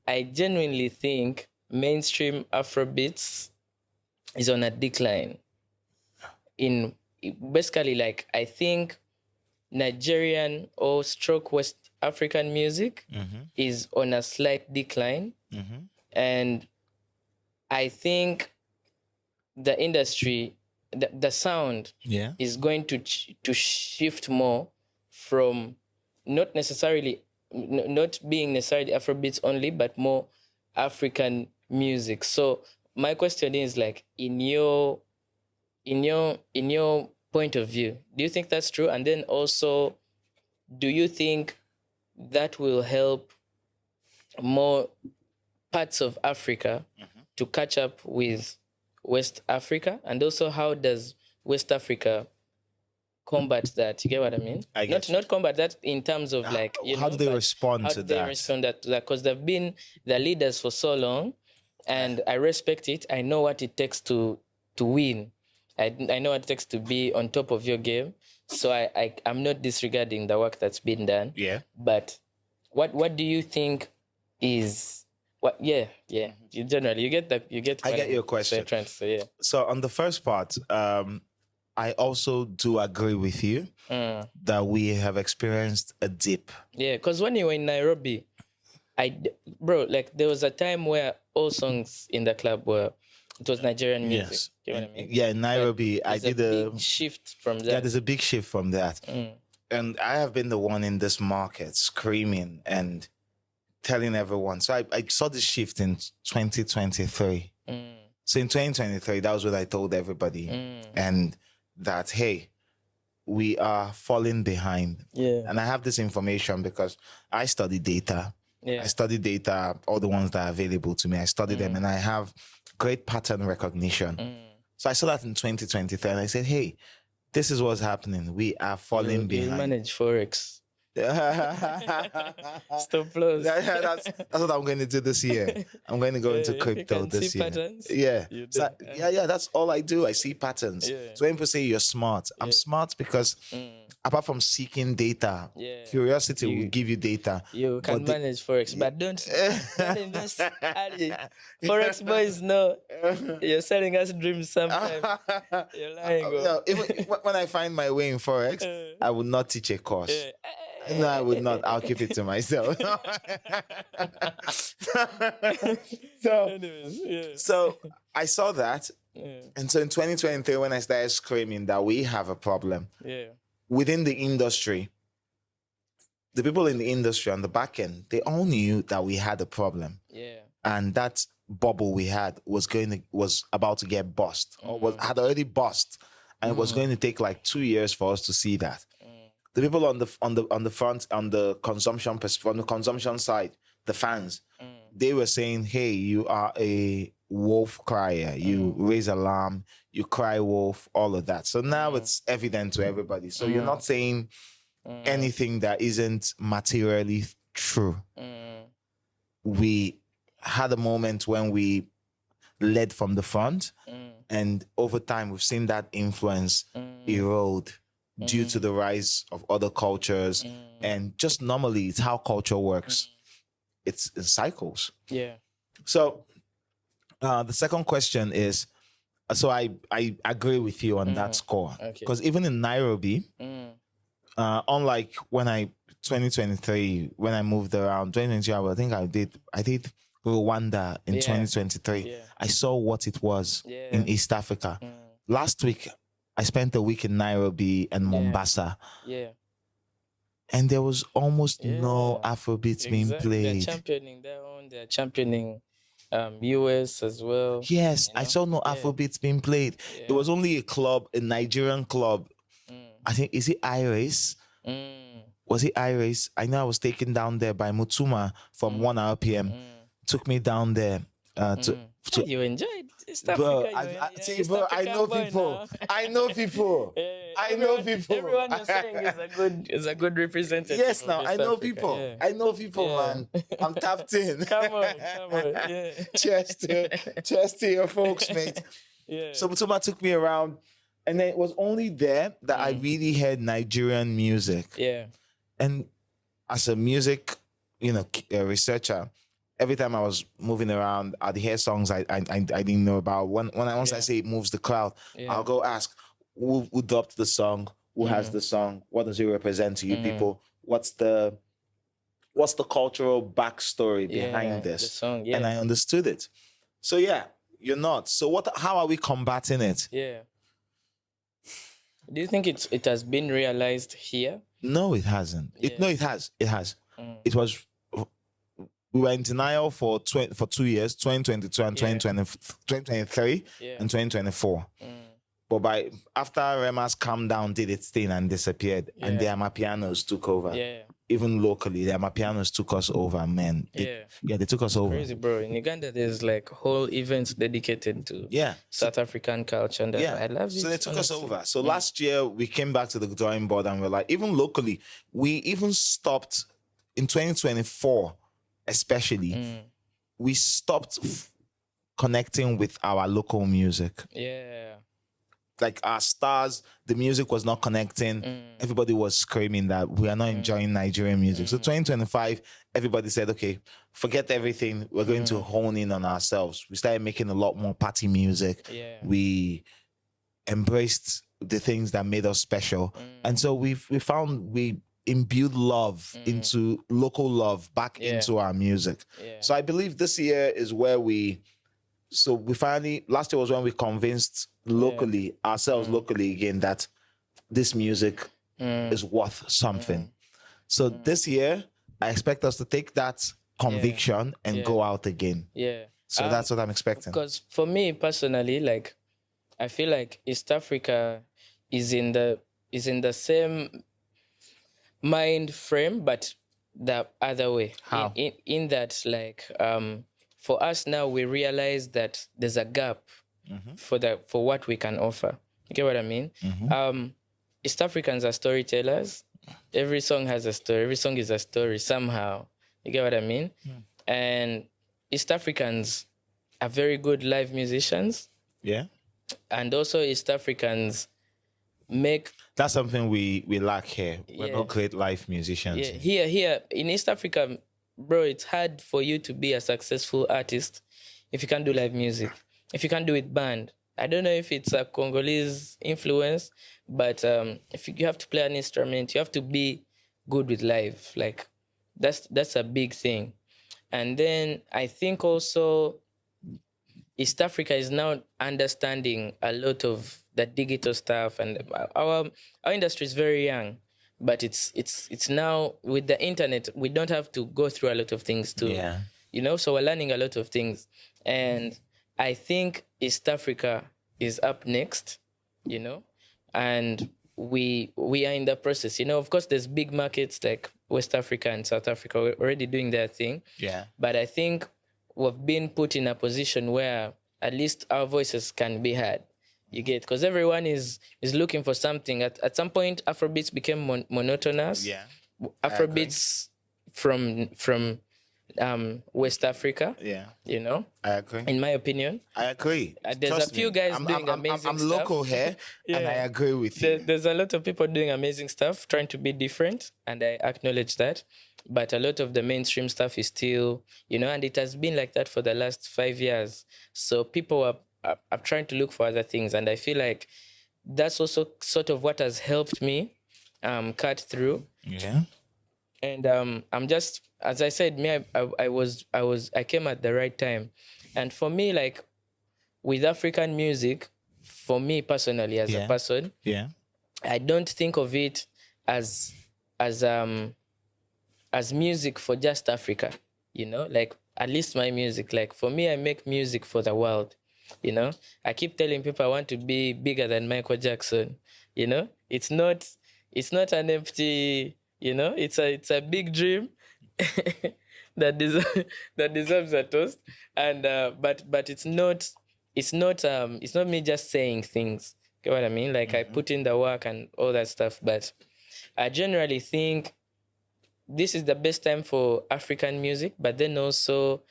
I genuinely think mainstream Afrobeats is on a decline. Basically, like, I think Nigerian or stroke West African music is on a slight decline. And I think the industry the sound Yeah. is going to shift more from not necessarily not being necessarily Afrobeats only, but more African music. So my question is like, in your point of view, do you think that's true? And then also, do you think that will help more parts of Africa to catch up with West Africa? And also, how does West Africa combat that? You get what I mean? I get Not combat that in terms of like, how do they respond how to do they that? respond to that? Because they've been the leaders for so long, and I respect it. I know what it takes to win. I know what it takes to be on top of your game. So I'm not disregarding the work that's been done. Yeah. But what do you think is what? Yeah. You generally you get I get your question. Trying to say, yeah. So on the first part, I also do agree with you that we have experienced a dip. Yeah, because when you were in Nairobi, bro, like there was a time where all songs in the club it was Nigerian music. Yes. You know what I mean? Yeah, in Nairobi, I did a big shift from that. Yeah, there's a big shift from that. And I have been the one in this market screaming and telling everyone. So I saw this shift in 2023. So in 2023, that was what I told everybody. And that, hey, we are falling behind. Yeah. And I have this information because I study data. Yeah. I study data, all the ones that are available to me. I study them and I have great pattern recognition. So I saw that in 2023 and I said, hey, this is what's happening. We are falling behind. You manage Forex. Stop loss. That's what I'm going to do this year. I'm going to go into crypto this year. Patterns. Yeah. So, yeah, that's all I do. I see patterns. Yeah. So when people say you're smart, I'm smart because apart from seeking data, curiosity will give you data. You can manage Forex, but don't invest early. Forex boys know you're selling us dreams sometimes. You're lying. No, even when I find my way in Forex, I would not teach a course. No, I would not. I'll keep it to myself. So I saw that. And so in 2023, when I started screaming that we have a problem within the industry, the people in the industry on the back end, they all knew that we had a problem. Yeah. And that bubble we had was about to get bust, or had already bust. And it was going to take like 2 years for us to see that. The people on the front, on the consumption side, the fans, they were saying, hey, you are a wolf crier. You raise alarm, you cry wolf, all of that. So now it's evident to everybody. So you're not saying anything that isn't materially true. We had a moment when we led from the front, and over time we've seen that influence erode due to the rise of other cultures. And just normally, it's how culture works. It's in cycles. Yeah. So the second question is, so I agree with you on that score. Because even in Nairobi, unlike 2023, when I moved around, 2023, I think I did Rwanda in 2023. Yeah. I saw what it was in East Africa. Last week, I spent a week in Nairobi and Mombasa. Yeah. And there was almost no Afrobeats being played. They're championing their own. They're championing US as well. Yes, I saw no Afrobeats being played. It was only a club, a Nigerian club. I think, is it iRace? Was it iRace? I know I was taken down there by Mutuma from 1 RPM. Took me down there to you enjoyed East bro, Africa. I know people. I know people. I know people. Everyone you're saying is a good representative. Yes, now I know Africa. people. Yeah. I know people, man. I'm tapped in. Come on. Yeah. Cheers to your folks, mate. Yeah. So Mutuma took me around, and then it was only there that I really heard Nigerian music. Yeah. And as a music, researcher, every time I was moving around, I'd hear songs I didn't know about. Once I say it moves the crowd, I'll go ask who dropped the song, who has the song, what does it represent to you people, what's the cultural backstory behind this, the song, and I understood it. So you're not. So how are we combating it? Yeah. Do you think it has been realized here? No, it hasn't. Yeah. No, it has. It has. It was. We were in denial for 2 years, 2022 and 2023 and 2024. But after Rema's calmed down, did its thing and disappeared, and the Amapianos took over. Yeah. Even locally, the Amapianos took us over, man. They took us over. Crazy, bro. In Uganda, there's like whole events dedicated to South African culture, and I love it. So they took us over. So last year, we came back to the drawing board and we're like, even locally, we even stopped in 2024, especially, we stopped connecting with our local music. Yeah. Like our stars, the music was not connecting. Everybody was screaming that we are not enjoying Nigerian music. So 2025, everybody said, okay, forget everything. We're going to hone in on ourselves. We started making a lot more party music. Yeah. We embraced the things that made us special. And so we imbued love into local love back into our music. Yeah. So I believe this year is where last year was when we convinced ourselves locally again that this music is worth something. So this year, I expect us to take that conviction and go out again. Yeah. So that's what I'm expecting. Because for me personally, like, I feel like East Africa is in the same mind frame, but the other way. How? In that, like, for us now, we realize that there's a gap for what we can offer. You get what I mean? East Africans are storytellers. Every song has a story. Every song is a story somehow. You get what I mean? And East Africans are very good live musicians. Yeah. And also East Africans make... That's something we lack here. We're not great live musicians. Yeah, here in East Africa, bro, it's hard for you to be a successful artist if you can't do live music. If you can't do it band. I don't know if it's a Congolese influence, but if you have to play an instrument, you have to be good with live. Like, that's a big thing. And then I think also East Africa is now understanding a lot of the digital stuff, and our industry is very young, but it's now with the internet, we don't have to go through a lot of things too. Yeah. You know, so we're learning a lot of things. And I think East Africa is up next, you know, and we are in the process. You know, of course, there's big markets like West Africa and South Africa. We're already doing their thing. Yeah. But I think we've been put in a position where at least our voices can be heard. You get, because everyone is looking for something. At some point, Afrobeats became monotonous. Yeah. Afrobeats from West Africa. Yeah. You know? I agree. In my opinion. I agree. There's Trust a few me. guys doing amazing stuff. I'm local here, and I agree with you. There's a lot of people doing amazing stuff, trying to be different, and I acknowledge that. But a lot of the mainstream stuff is still, you know, and it has been like that for the last 5 years. So people are trying to look for other things, and I feel like that's also sort of what has helped me cut through. Yeah. And I'm just, as I said, I came at the right time. And for me, like, with African music, for me personally as a person, I don't think of it as music for just Africa, you know, like, at least my music, like, for me, I make music for the world, you know. I keep telling people I want to be bigger than Michael Jackson, you know. It's not an empty, you know, it's a big dream that deserves a toast. And but it's not me just saying things. Get what I mean? Like, I put in the work and all that stuff, but I generally think this is the best time for African music, but then also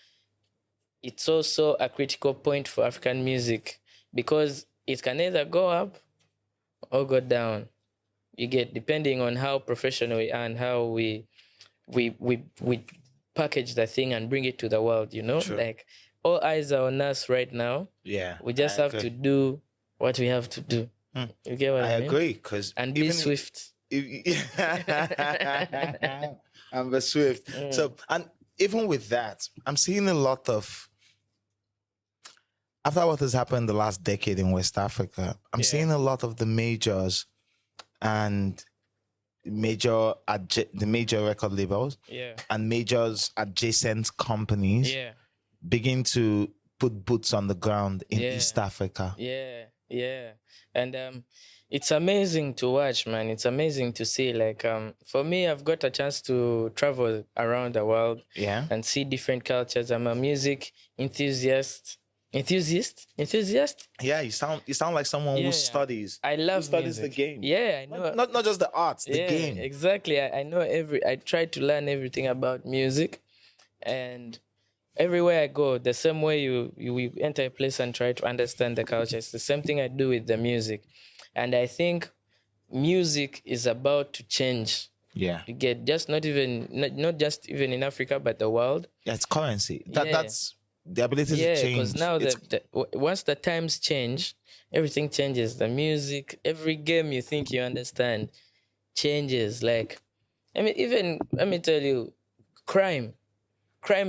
it's also a critical point for African music because it can either go up or go down. You get, depending on how professional we are and how we package the thing and bring it to the world, you know? True. Like, all eyes are on us right now. Yeah. We just have to do what we have to do. You get what I mean? I agree. And be swift. I'm the Swift. So, and even with that, I'm seeing a lot of, after what has happened the last decade in West Africa, I'm seeing a lot of the majors and the major record labels and majors adjacent companies begin to put boots on the ground in East Africa. And it's amazing to watch, man. It's amazing to see. Like for me, I've got a chance to travel around the world and see different cultures. I'm a music enthusiast. Yeah, you sound like someone who studies. I love studies music. the game. Yeah, I know. Not just the arts, the game. Exactly. I know I try to learn everything about music, and everywhere I go, the same way you enter a place and try to understand the culture, it's the same thing I do with the music. And I think music is about to change. Yeah. You get not just even in Africa, but the world. Yeah, it's currency. That's the ability to change. Because now once the times change, everything changes. The music, every game you think you understand changes. Like, I mean, even, let me tell you, crime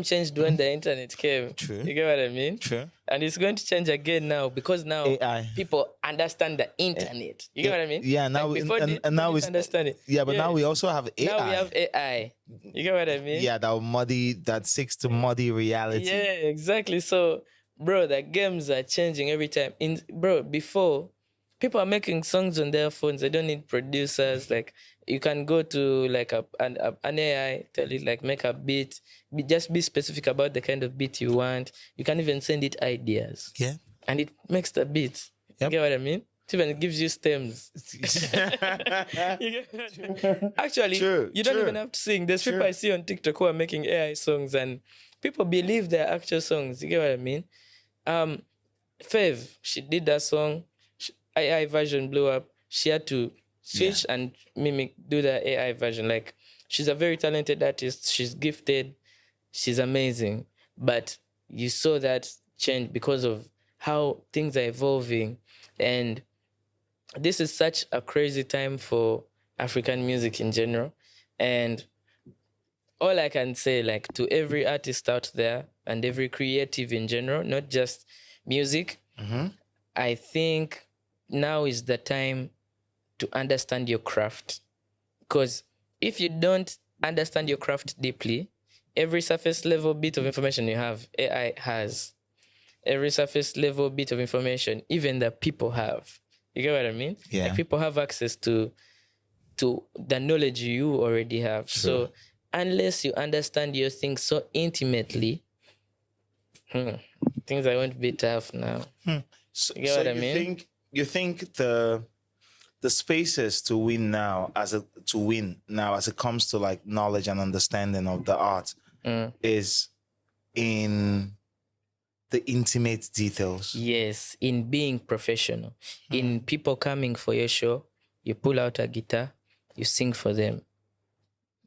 changed when the internet came. True. You get what I mean? True. And it's going to change again now because now AI. people understand the internet. You get what I mean? Yeah, now like now we understand it. Yeah, but now we also have AI. Now we have AI. You get what I mean? Yeah, that seeks to muddy reality. Yeah, exactly. So, bro, the games are changing every time. Before, people are making songs on their phones. They don't need producers. Like, you can go to like an AI, tell it like make a beat. Just be specific about the kind of beat you want. You can even send it ideas. Yeah. And it makes the beat. Yep. You get what I mean? It even gives you stems. Actually, you don't even have to sing. There's people I see on TikTok who are making AI songs and people believe they're actual songs. You get what I mean? Fav, she did that song. AI version blew up. She had to switch and do the AI version. Like, she's a very talented artist. She's gifted. She's amazing. But you saw that change because of how things are evolving. And this is such a crazy time for African music in general. And all I can say, like, to every artist out there and every creative in general, not just music, I think now is the time to understand your craft. Because if you don't understand your craft deeply, every surface level bit of information you have, AI has. Every surface level bit of information, even the people have. You get what I mean? Yeah. Like, people have access to the knowledge you already have. True. So unless you understand your things so intimately, things are going to be tough now. So, You get what I mean? You think the spaces to win now as it comes to like knowledge and understanding of the art is in the intimate details. Yes, in being professional. In people coming for your show, you pull out a guitar, you sing for them.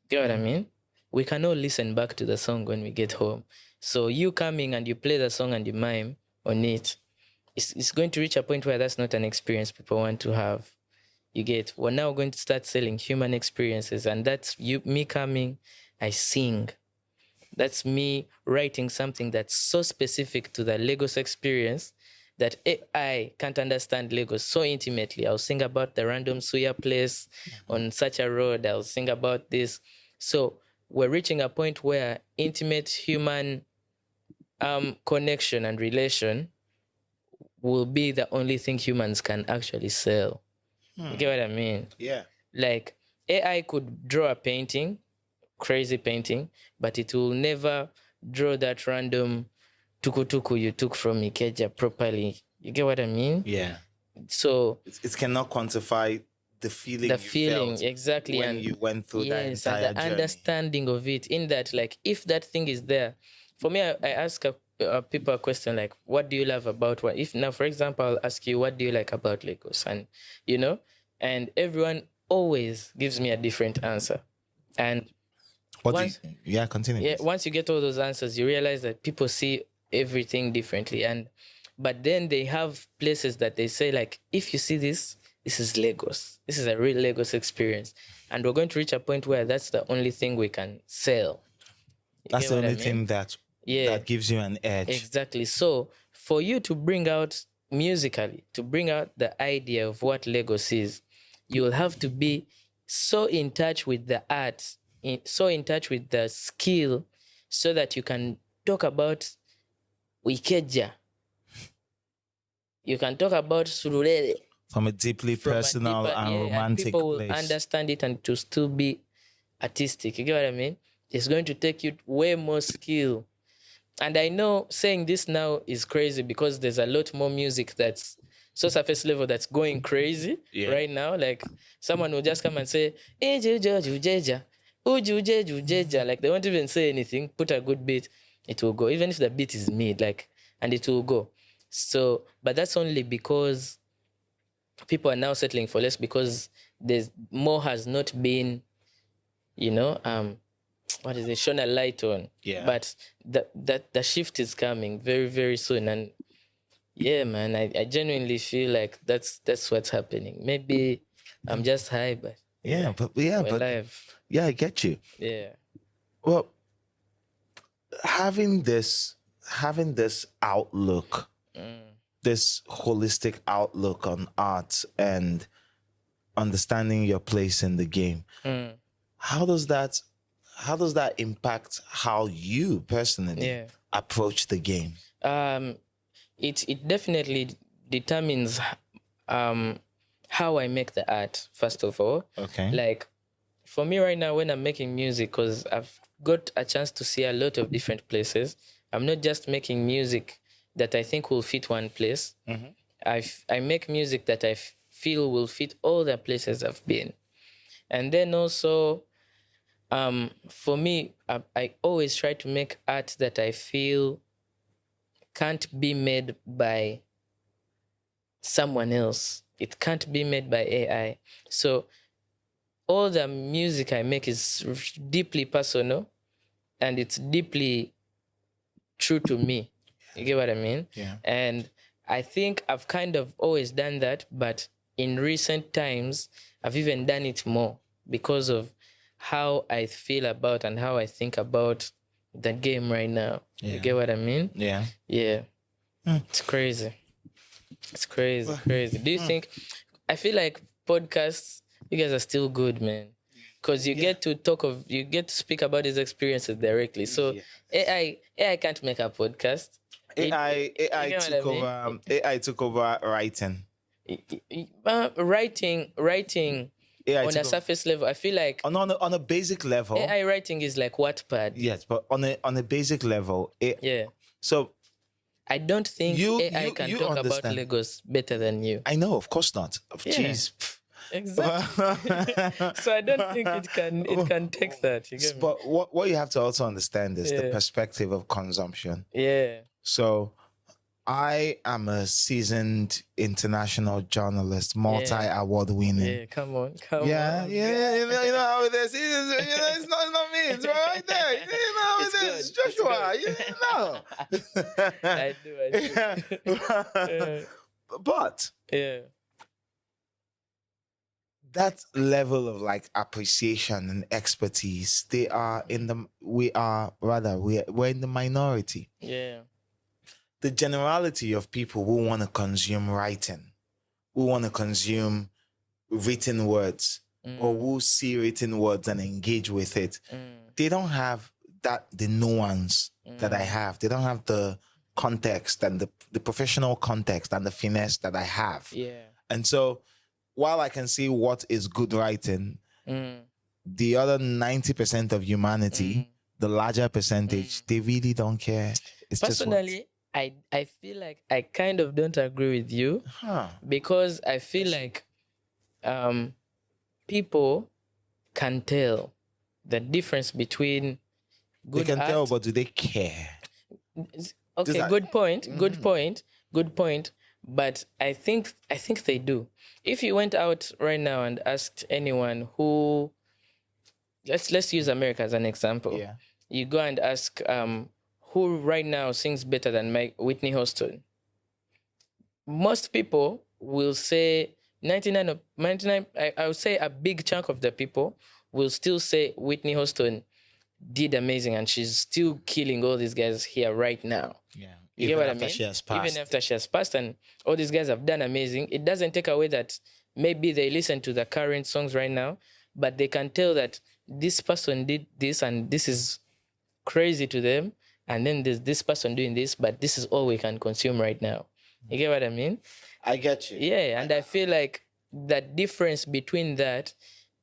Get what I mean? We can all listen back to the song when we get home. So you coming and you play the song and you mime on it, it's going to reach a point where that's not an experience people want to have. You get? We're now going to start selling human experiences, and that's me coming, I sing. That's me writing something that's so specific to the Lagos experience that I can't understand Lagos so intimately. I'll sing about the random suya place on such a road. I'll sing about this. So we're reaching a point where intimate human connection and relation will be the only thing humans can actually sell. You get what I mean? Yeah. Like, AI could draw a painting, crazy painting, but it will never draw that random tuku you took from Ikeja properly. You get what I mean? Yeah. So it cannot quantify the feeling you felt exactly, when and you went through that entire and the journey. understanding of it, in that, like, if that thing is there, for me, I ask people a question like, what do you love about what? If now, for example, I'll ask you, what do you like about Lagos? And and everyone always gives me a different answer. And continue. Yeah, once you get all those answers, you realize that people see everything differently. But then they have places that they say, like, if you see this is Lagos. This is a real Lagos experience. And we're going to reach a point where that's the only thing we can sell. That's the only thing that gives you an edge. Exactly. So for you to bring out musically, to bring out the idea of what Lagos is, you'll have to be so in touch with the art, so in touch with the skill, so that you can talk about Wikeja. You can talk about Surulere. From a deeply personal and romantic and people place. will understand it and to still be artistic. You get what I mean? It's going to take you way more skill. And I know saying this now is crazy because there's a lot more music that's so surface level that's going crazy right now. Like someone will just come and say, like they won't even say anything, put a good beat, it will go. Even if the beat is mid, like, and it will go. So, but that's only because people are now settling for less because there's more has not been, what is it, shone a light on. Yeah. But the shift is coming very, very soon. And yeah, man, I genuinely feel like that's what's happening. Maybe I'm just high, but we're live. Yeah, I get you. Yeah. Well, having this outlook, this holistic outlook on art and understanding your place in the game, how does that impact how you personally approach the game? It definitely determines how I make the art, first of all. Okay. Like for me right now when I'm making music, because I've got a chance to see a lot of different places, I'm not just making music that I think will fit one place. I make music that I feel will fit all the places I've been. And then also, for me, I always try to make art that I feel can't be made by someone else. It can't be made by AI. So all the music I make is deeply personal and it's deeply true to me. You get what I mean? Yeah. And I think I've kind of always done that, but in recent times, I've even done it more because of how I feel about and how I think about the game right now. Yeah. You get what I mean? Yeah. Yeah. It's crazy. It's crazy, crazy. Do you think, I feel like podcasts, you guys are still good, man. Because you get to speak about these experiences directly. So AI can't make a podcast. AI took over writing. Writing AI on a surface level, I feel like on a basic level. AI writing is like Wattpad. Yes, but on a basic level, so I don't think AI can you talk understand. about Lagos better than you. I know, of course not. Yeah. Jeez. Exactly. So I don't think it can take that. You get me? But what you have to also understand is the perspective of consumption. Yeah. So I am a seasoned international journalist, multi-award winning. Yeah, come on. Yeah, you know how it is. It's not me. It's right there. You know how it is, Joshua. You know. I do. But that level of like appreciation and expertise, we're in the minority. Yeah. The generality of people who want to consume writing, who want to consume written words, or who see written words and engage with it, they don't have the nuance that I have. They don't have the context and the professional context and the finesse that I have. Yeah. And so while I can see what is good writing, the other 90% of humanity, the larger percentage, they really don't care. It's personally, I feel like I kind of don't agree with you because I feel like people can tell the difference between good they can art. tell, but do they care? Okay, good point. Good point. But I think they do. If you went out right now and asked anyone who, let's use America as an example. Yeah. You go and ask who right now sings better than Whitney Houston. Most people will say 99. I would say a big chunk of the people will still say Whitney Houston did amazing and she's still killing all these guys here right now. Yeah. You get what I mean? Even after she has passed and all these guys have done amazing, it doesn't take away that maybe they listen to the current songs right now, but they can tell that this person did this and this is crazy to them, and then there's this person doing this, but this is all we can consume right now. You get what I mean? I get you. Yeah, and I feel like the difference between that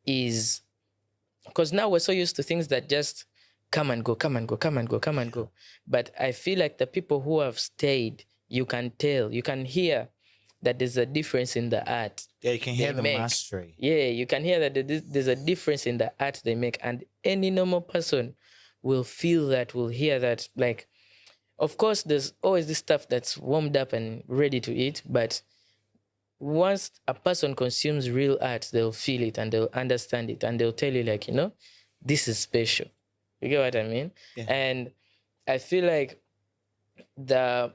is because now we're so used to things that just come and go, come and go, come and go, come and go. But I feel like the people who have stayed, you can tell, you can hear that there's a difference in the art. Yeah, you can hear the make. mastery. Yeah, you can hear that there's a difference in the art they make. And any normal person will feel that, will hear that. Like, of course, there's always this stuff that's warmed up and ready to eat. But once a person consumes real art, they'll feel it and they'll understand it. And they'll tell you, like, this is special. You get what I mean? Yeah. And I feel like the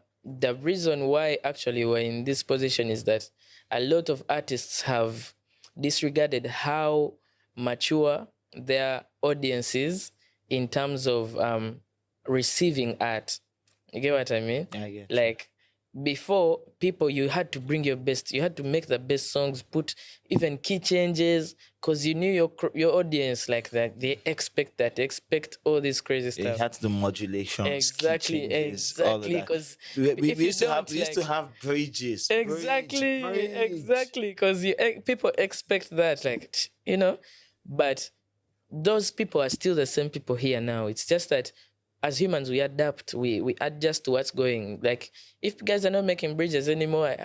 reason why actually we're in this position is that a lot of artists have disregarded how mature their audience is in terms of receiving art. You get what I mean? Yeah, I get like before, people, you had to bring your best. You had to make the best songs, put even key changes, because you knew your audience like that. They expect that. They expect all this crazy stuff. It had the modulations. Exactly, because we used to have bridges. Exactly, because people expect that, like, but those people are still the same people here now. It's just that as humans, we adapt, we adjust to what's going. Like, if guys are not making bridges anymore,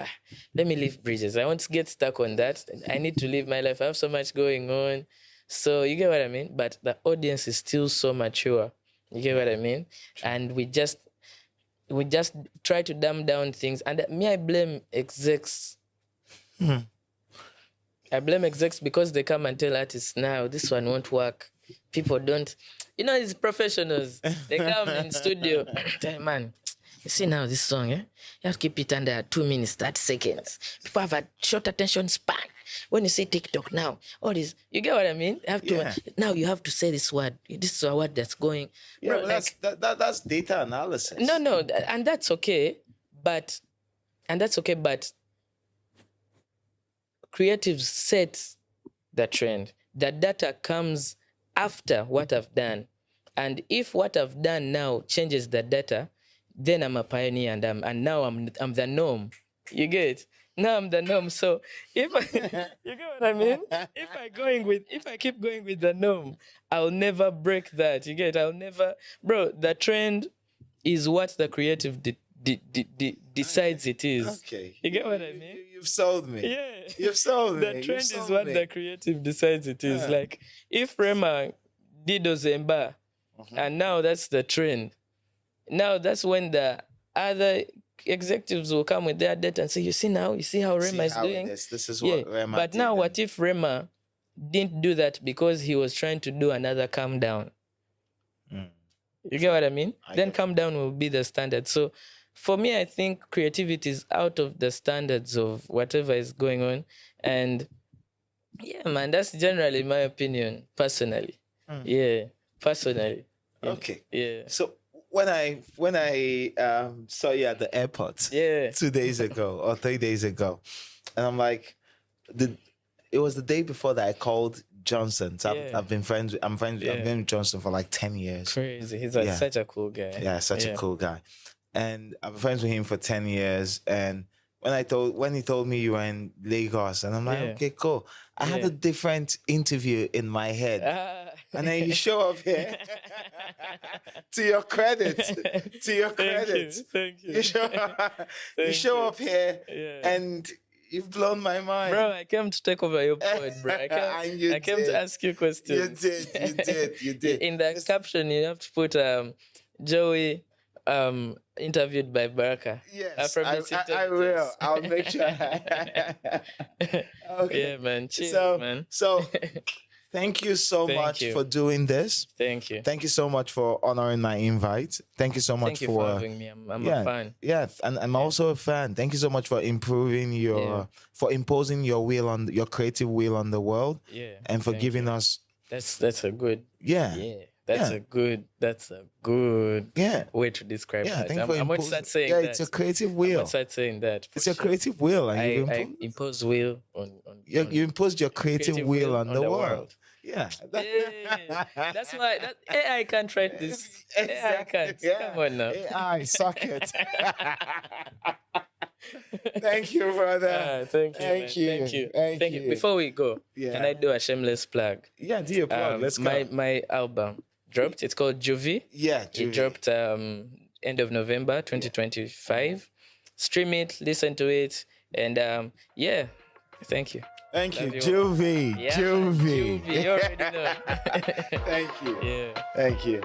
let me leave bridges. I won't get stuck on that. I need to live my life. I have so much going on. So you get what I mean? But the audience is still so mature. You get what I mean? And we just try to dumb down things. And I blame execs. I blame execs because they come and tell artists, now this one won't work. People don't, these professionals, they come in studio, tell man, you see now this song, you have to keep it under 2 minutes, 30 seconds. People have a short attention span. When you say TikTok now, all this, you get what I mean? Now you have to say this word. This is a word that's going. Yeah, bro, that's data analysis. No, and that's okay, but creatives set the trend. The data comes after what I've done. And if what I've done now changes the data, then I'm a pioneer and now I'm the norm. You get it? Now I'm the norm. So if you get what I mean? If I keep going with the norm, I'll never break that. You get it? I'll never, bro, the trend is what the creative decides it is. Okay. You get what I mean? You've sold me. Yeah. You've sold me. The trend is what the creative decides it is. Yeah. Like, if Rema did Ozemba, and now that's the trend, now that's when the other executives will come with their data and say, you see how Rema is doing? This is what Rema But did now, then. what if Rema didn't do that because he was trying to do another calm down? You get what I mean? Then calm down will be the standard. So for me, I think creativity is out of the standards of whatever is going on. And yeah, man, that's generally my opinion, personally. Yeah, personally. Okay. Yeah. So when I saw you at the airport 2 days ago or 3 days ago, and I'm like, it was the day before that I called Johnson. So I've been friends with, I've been with Johnson for like 10 years. Crazy. He's such a cool guy. Yeah, such a cool guy. And I've been friends with him for 10 years. And when he told me you were in Lagos, and I'm like, okay, cool. I had a different interview in my head. And then you show up here. To your credit. Thank you. You show up here and you've blown my mind. Bro, I came to take over your pod, bro. I came to ask you questions. You did. In the caption, you have to put Joey interviewed by Baraka. Yes, I will. I'll make sure. Okay. Yeah, man. Cheers, man. So thank you so much for doing this. Thank you. Thank you so much for honoring my invite. Thank you so much Thank you for having me. I'm a fan. Yeah, and I'm also a fan. Thank you so much for imposing your will your creative will on the world. Yeah. And for giving us That's a good. Yeah. That's a good Yeah. way to describe Yeah, I that. think I'm for going to impose- start saying yeah, that. it's a creative I'm wheel. going to start saying that. It's a creative wheel. And I impose will on you imposed your creative wheel on the world. Yeah. Yeah. That's why AI can't write this. AI can't. Yeah. Come on now. AI, suck it. Thank you, brother. Thank you. Thank Man. you. Thank you. Before we go, Yeah. can I do a shameless plug? Yeah, do your plug. Let's go. My album dropped. It's called Juvie. Yeah, It Juvie. dropped end of November 2025. Stream it, listen to it, and yeah. Thank you. Thank you, Love you. Juvie. Yeah, Juvie. Juvie. You already know. Thank you. Yeah. Thank you.